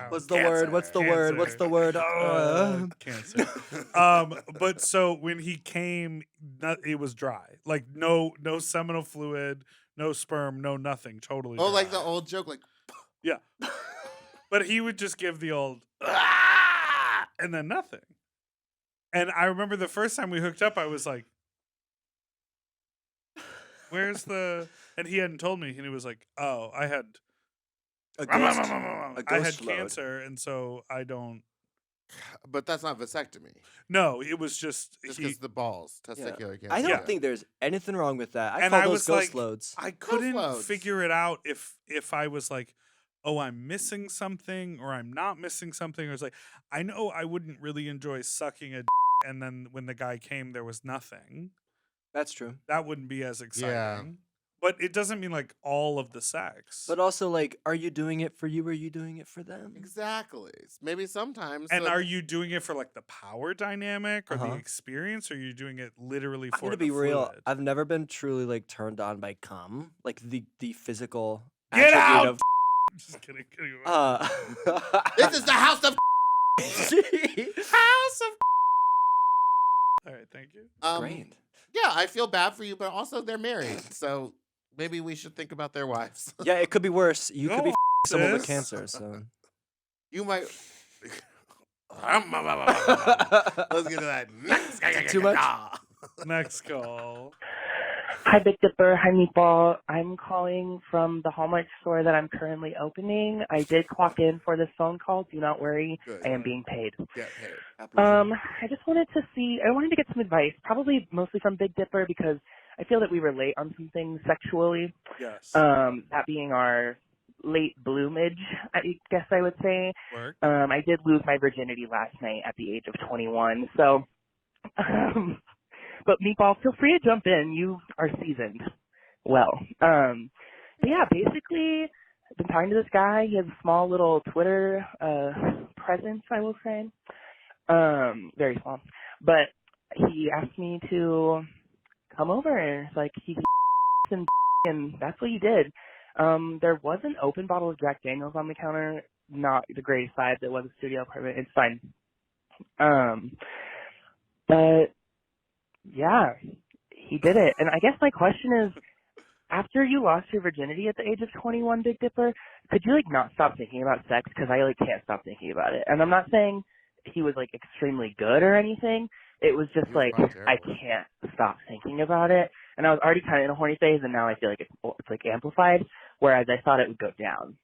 What's the word? What's the word? What's the word?
Cancer. But so when he came, it was dry. Like no seminal fluid, no sperm, no nothing. Totally.
Oh, like
dry.
the old joke, like
Yeah. But he would just give the old "Ah!" and then nothing. And I remember the first time we hooked up, I was like, "Where's the?" And he hadn't told me, and he was like, "Oh, I had
A
I had
ghost load.
cancer, and so I don't."
But that's not vasectomy.
No, it was just
Just
he.
because the balls,
Yeah.
testicular cancer.
I don't
Yeah.
think there's anything wrong with that. I
And
call
I
those
was
ghost
like,
loads.
I couldn't
loads.
figure it out if I was like, oh, I'm missing something or I'm not missing something. Or it's like, I know I wouldn't really enjoy sucking a and then when the guy came, there was nothing.
That's true.
That wouldn't be as exciting.
Yeah.
But it doesn't mean like all of the sex.
But also, like, are you doing it for you or are you doing it for them?
Exactly. Maybe sometimes.
And
the-
are you doing it for like the power dynamic or the
Uh-huh.
experience, or are you doing it literally
I'm
for
gonna
the
be real.
fluid?
I've never been truly like turned on by cum, like the physical.
Get
attribute
out!
Of,
Just kidding. kidding.
This is the house of.
House of. All right, thank you.
Great.
Yeah, I feel bad for you, but also they're married, so maybe we should think about their wives.
Yeah, it could be worse. You could
Go
be
on,
someone with
sis.
cancer. So.
You might. Let's get to that. Next.
Too much?
Next call.
Hi, Big Dipper. Hi, Meatball. I'm calling from the Hallmark store that I'm currently opening. I did clock in for this phone call. Do not worry.
Good.
I am being paid.
Get paid.
I just wanted to get some advice, probably mostly from Big Dipper, because I feel that we relate on some things sexually.
Yes.
That being our late bloomage, I guess I would say.
Work.
I did lose my virginity last night at the age of 21, so, but Meatball, feel free to jump in. You are seasoned well. But yeah, basically, I've been talking to this guy. He has a small little Twitter, presence, I will say. Very small. But he asked me to come over, and it's like, and that's what he did. There was an open bottle of Jack Daniels on the counter. Not the greatest vibe. It was a studio apartment. It's fine. But yeah, he did it. And I guess my question is, after you lost your virginity at the age of 21, Big Dipper, could you like not stop thinking about sex? Because I like can't stop thinking about it. And I'm not saying he was like extremely good or anything. It was just
He was
like
probably
I
terrible.
can't stop thinking about it. And I was already kind of in a horny phase, and now I feel like it's like amplified. Whereas I thought it would go down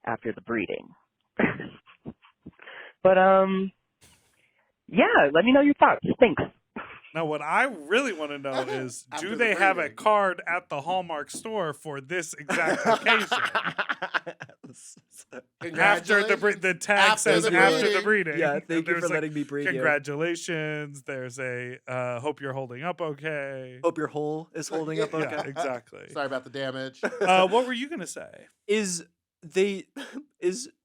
after the breeding. But yeah, let me know your thoughts. Thanks.
Now, what I really want to know is,
After
do
the
they have a
breeding.
card at the Hallmark store for this exact occasion? After the tag
After
says
the
after the
breeding.
breeding.
Yeah,
and
thank you
there's
for
like,
letting me breed you.
congratulations. There's a hope you're holding up okay.
Hope your hole is holding up okay.
Yeah, exactly.
Sorry about the damage.
What were you gonna say?
Is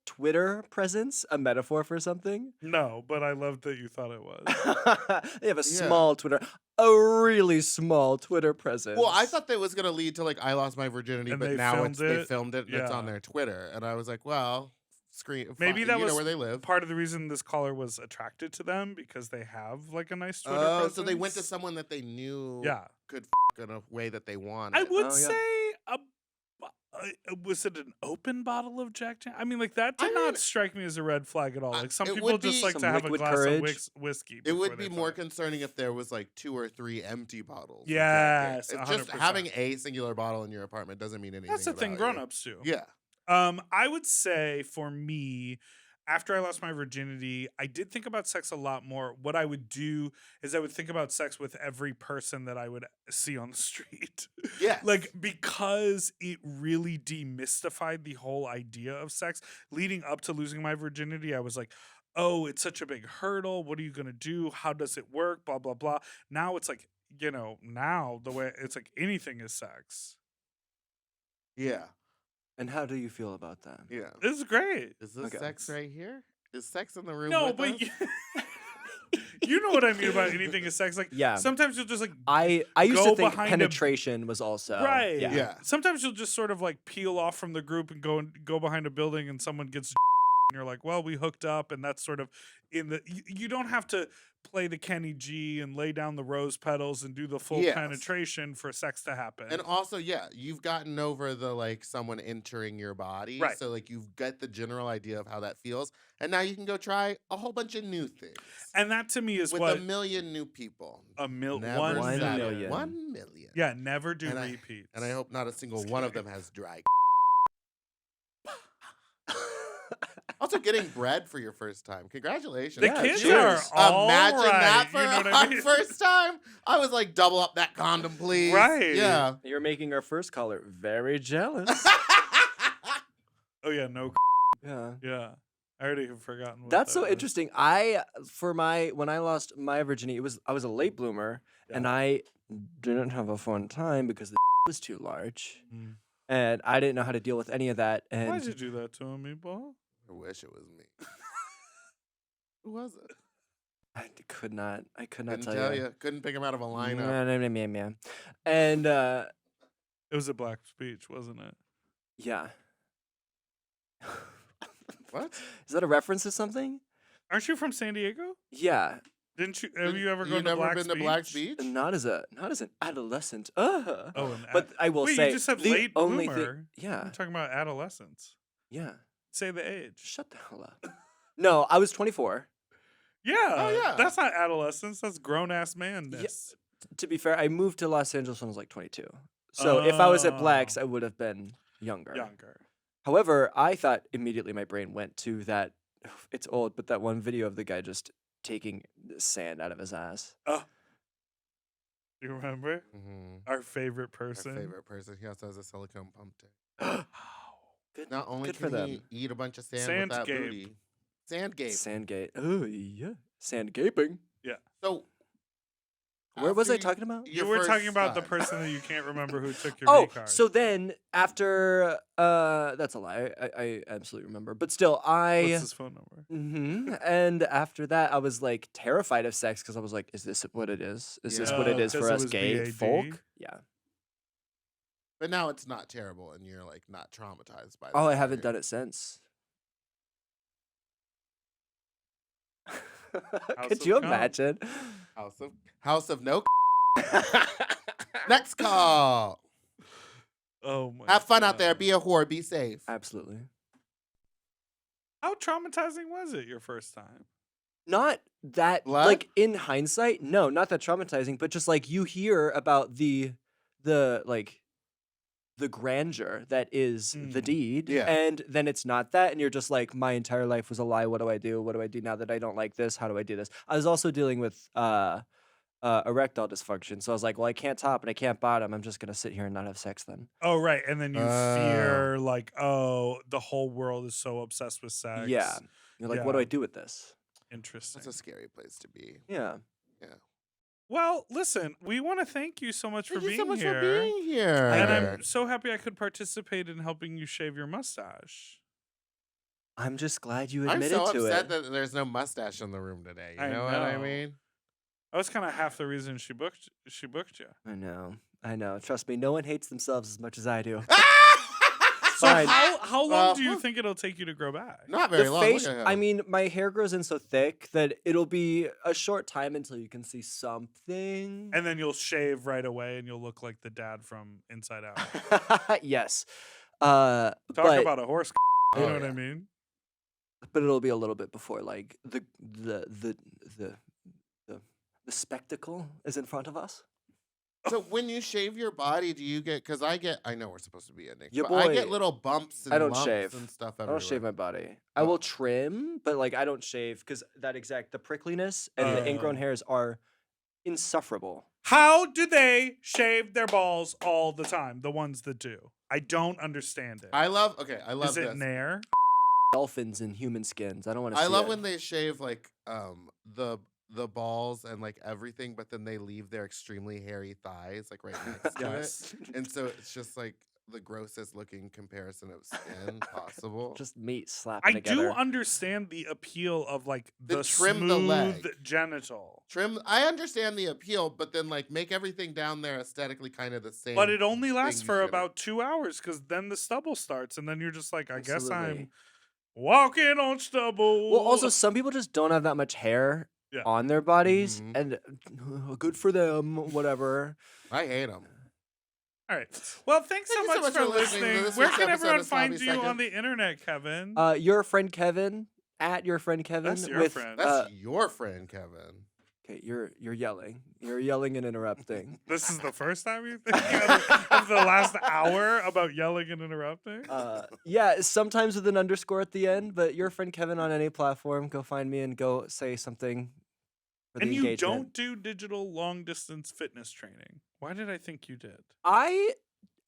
Twitter presence a metaphor for something?
No, but I loved that you thought it was.
They have a
Yeah.
small Twitter, a really small Twitter presence.
Well, I thought that was going to lead to like I lost my virginity,
And
but
they
now
filmed
they
it?
filmed it and it's on
Yeah.
their Twitter, and I was like, well,
Maybe that
you
was
know where they live.
part of the reason this caller was attracted to them, because they have like a nice Twitter
Oh,
presence.
so they went to someone that they knew
Yeah.
could in a way that they wanted.
I would
Oh, yeah.
say was it an open bottle of Jack Daniels? I mean, like that did
I
not
mean,
strike me as a red flag at all. Like some
it
people
would
just
be
like to
some
have a
liquid
glass
courage.
of whiskey.
It
before
would
they
be more
fuck.
concerning if there was like 2 or 3 empty bottles. of Jack
Yes,
Daniels. It's just
100%.
having a singular bottle in your apartment doesn't mean anything.
That's the thing
about you.
grown-ups do.
Yeah.
I would say for me, after I lost my virginity, I did think about sex a lot more. What I would do is I would think about sex with every person that I would see on the street.
Yes.
Like, because it really demystified the whole idea of sex. Leading up to losing my virginity, I was like, oh, it's such a big hurdle. What are you going to do? How does it work? Blah, blah, blah. Now it's like, now the way it's like anything is sex.
Yeah.
And how do you feel about that?
Yeah.
This is great.
Is this
Okay.
sex right here? Is sex in the room?
No,
with
but
us?
you know what I mean about anything is sex. Like,
Yeah.
sometimes you'll just like
I used
Go
to think
behind a-
penetration was also
right.
Yeah.
Yeah.
Sometimes you'll just sort of like peel off from the group and go behind a building, and someone gets you're like, well, we hooked up, and that's sort of in the. You don't have to play the Kenny G and lay down the rose petals and do the full
Yes.
penetration for sex to happen.
And also, yeah, you've gotten over the like someone entering your body.
Right.
So like you've got the general idea of how that feels. And now you can go try a whole bunch of new things.
And that to me is
with
what
a million new people.
Never
1
satisfied.
million.
1 million.
Yeah, never do
And
repeats.
And I hope not a single
Just
one of
kidding.
them has dry. Also, getting bread for your first time. Congratulations.
The
Yeah,
kids
cheers.
are all
Imagine that
right,
for
you know what I
our
mean?
first time. I was like, double up that condom, please.
Right.
Yeah.
You're making our first caller very jealous.
Oh yeah, no.
Yeah.
Yeah, I already have forgotten. What
That's
that
so
was.
interesting. When I lost my virginity, I was a late bloomer, and I didn't have a fun time because the was too large,
Mm.
and I didn't know how to deal with any of that. And
Why'd you do that to him, Meatball?
I wish it was me. Who was it?
I could not
Couldn't
tell you.
Couldn't pick him out of a lineup.
Yeah. And
It was a black speech, wasn't it?
yeah.
What?
Is that a reference to something?
Aren't you from San Diego?
Yeah.
Didn't you? Have you ever
You
gone to
never
Black
been
Speech?
to Black Beach?
Not as an adolescent.
Oh, an
But I will
wait,
say
you just said
the
late
only
bloomer.
thing. Yeah.
I'm talking about adolescence.
Yeah.
Say the age.
Shut the hell up. No, I was 24.
Yeah.
Oh, yeah.
That's not adolescence. That's grown ass manness.
To be fair, I moved to Los Angeles when I was like 22. So if I was at Black's,
Oh.
I would have been younger.
Younger.
However, I thought immediately my brain went to that. It's old, but that one video of the guy just taking sand out of his ass.
Oh. You remember?
Mm-hmm.
Our favorite
Our
person.
favorite person. He also has a silicone pump tip.
Good.
Not only
Good for
can he
them.
eat a bunch of sand with that
Sandgape.
booty. Sandgate.
Sandgate. Oh yeah. Sand gaping.
So
Where was I
after
talking about?
You
your
were
first
talking about the
time.
person that you can't remember who took your
Oh,
V card.
so then after that's a lie. I absolutely remember. But still,
What's his phone number?
And after that, I was like terrified of sex because I was like, "Is this what it is? Is this what it
Yeah.
is
'Cause
for
it
us
was
gay
BAD?
folk?" Yeah.
But now it's not terrible, and you're like not traumatized by.
Oh, I
this,
haven't
right?
done it since. Could
of
you
cum.
imagine?
House of no. Next call.
Oh my.
Have fun out there.
God.
Be a whore. Be safe.
Absolutely.
How traumatizing was it your first time?
Not that
Blood?
like in hindsight, no, not that traumatizing, but just like you hear about the like the grandeur that is the
Mm.
deed,
Yeah.
and then it's not that, and you're just like, my entire life was a lie. What do I do? What do I do now that I don't like this? How do I do this? I was also dealing with erectile dysfunction, so I was like, well, I can't top and I can't bottom. I'm just gonna sit here and not have sex then.
Oh right, and then you
Oh.
fear like, oh, the whole world is so obsessed with sex.
Yeah, you're like, what do I
Yeah.
do with this?
Interesting.
That's a scary place to be.
Yeah.
Well, listen, we want to thank you so much
Thank
for
you so
being
much
here.
for being here.
And I'm so happy I could participate in helping you shave your mustache.
I'm just glad you
I'm
admitted
so
to
upset
it.
that there's no mustache in the room today. You
I
know what I
know.
mean?
That was kind of half the reason she booked you.
I know. Trust me, no one hates themselves as much as I do.
So
Fine.
how long
Well,
do you think it'll take you to grow back?
Not very
The
long.
face,
Look at
I
him.
mean, my hair grows in so thick that it'll be a short time until you can see something.
And then you'll shave right away and you'll look like the dad from Inside Out.
Yes.
Talk
But,
about a horse. You
Oh,
know what
yeah.
I mean?
but it'll be a little bit before like the spectacle is in front of us.
So when you shave your body, do you get? Because I know we're supposed to be ending.
Ya
but I get
boy.
little bumps and
I don't
lumps
shave.
and stuff
I
everywhere.
don't shave my body. I
Oh.
will trim, but like I don't shave because the prickliness and the ingrown
Oh.
hairs are insufferable.
How do they shave their balls all the time? The ones that do. I don't understand it.
I love.
Is it
this.
Nair?
Dolphins in human skins. I don't want to.
I
see
love
it.
when they shave like the balls and like everything, but then they leave their extremely hairy thighs like right next to
Yes.
it, and so it's just like the grossest looking comparison of skin possible.
Just meat slapping
I
together.
do understand the appeal of like the
trim
smooth
the leg.
genital.
Trim. I understand the appeal, but then like make everything down there aesthetically kind of the same.
But it only lasts
thing you
for
should've.
about 2 hours because then the stubble starts, and then you're just like, I guess I'm
Absolutely.
walking on stubble.
Well, also, some people just don't have that much hair
Yeah.
on their bodies,
Mhm.
and good for them, whatever.
I hate them.
All right. Well, thanks so
Thank you so
much
much
for
for listening to
listening.
this
Where
week's
can
episode
everyone
of Sloppy
find you on
Seconds.
the internet, Kevin?
Your friend Kevin, at your friend Kevin.
That's your
with,
friend.
That's your friend, Kevin.
Okay, you're yelling. You're yelling and interrupting.
This is the first time you think of the last hour about yelling and interrupting?
Yeah, sometimes with an underscore at the end, but your friend Kevin on any platform, go find me and go say something for the
And you
engagement.
don't do digital long distance fitness training. Why did I think you did?
I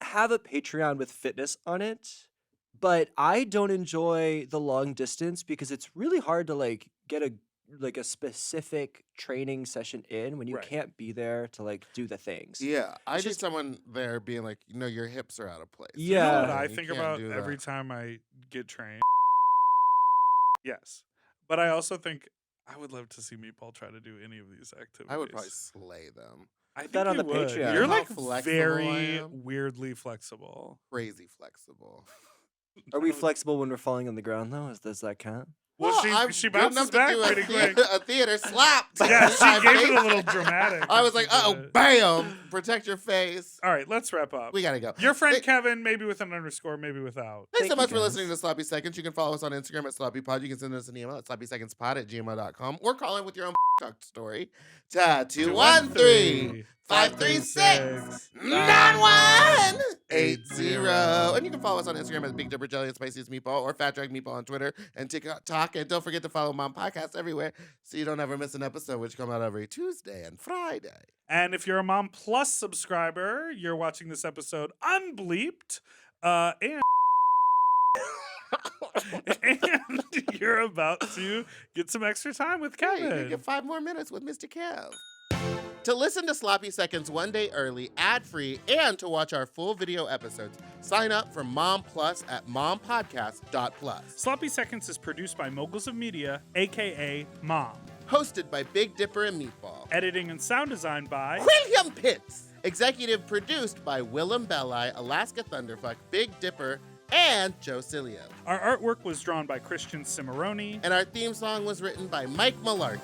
have a Patreon with fitness on it, but I don't enjoy the long distance because it's really hard to like get a specific training session in when you
Right.
can't be there to like do the things.
Yeah, I
It's
need
just-
someone there being like, your hips are out of place.
You know what
Yeah.
I
You
think
can't
about
do
every
that.
time I get trained? Yes. But I also think I would love to see Meatball try to do any of these activities.
I would probably slay them.
I think
that on
you
the
would.
Patreon.
You're
How
like
flexible I
very
am.
weirdly flexible.
Crazy flexible.
Are we flexible when we're falling on the ground though? Does that count?
Well,
I'm
she
good enough
bounces
to
back
do
pretty quick.
a theater slap.
Yeah,
I
she gave it
made-
a little dramatic.
I
when
was
she
like,
did
oh,
it.
bam! Protect your face.
All right, let's wrap up.
We gotta go.
Your friend
Thank-
Kevin, maybe with an underscore, maybe without.
Thanks so
Thank you,
much for
guys.
listening to Sloppy Seconds. You can follow us on Instagram at SloppyPod. You can send us an email at sloppysecondspod@gmail.com or call in with your own talk story to 213-536-9180. And you can follow us on Instagram at Big Dipper Jelly and Spiciest Meatball or Fat Drag Meatball on Twitter and TikTok. And don't forget to follow Mom Podcast everywhere so you don't ever miss an episode, which come out every Tuesday and Friday.
And if you're a Mom Plus subscriber, you're watching this episode unbleeped. And and you're about to get some extra time with
Hey,
Kevin.
you can get 5 more minutes with Mr. Kev. To listen to Sloppy Seconds one day early, ad-free, and to watch our full video episodes, sign up for Mom Plus at mompodcast.plus.
Sloppy Seconds is produced by Moguls of Media, aka Mom.
Hosted by Big Dipper and Meatball.
Editing and sound design by
William Pitts. Executive produced by Willem Belli, Alaska Thunderfuck, Big Dipper, and Joe Cilio.
Our artwork was drawn by Christian Cimarroni.
And our theme song was written by Mike Malarkey.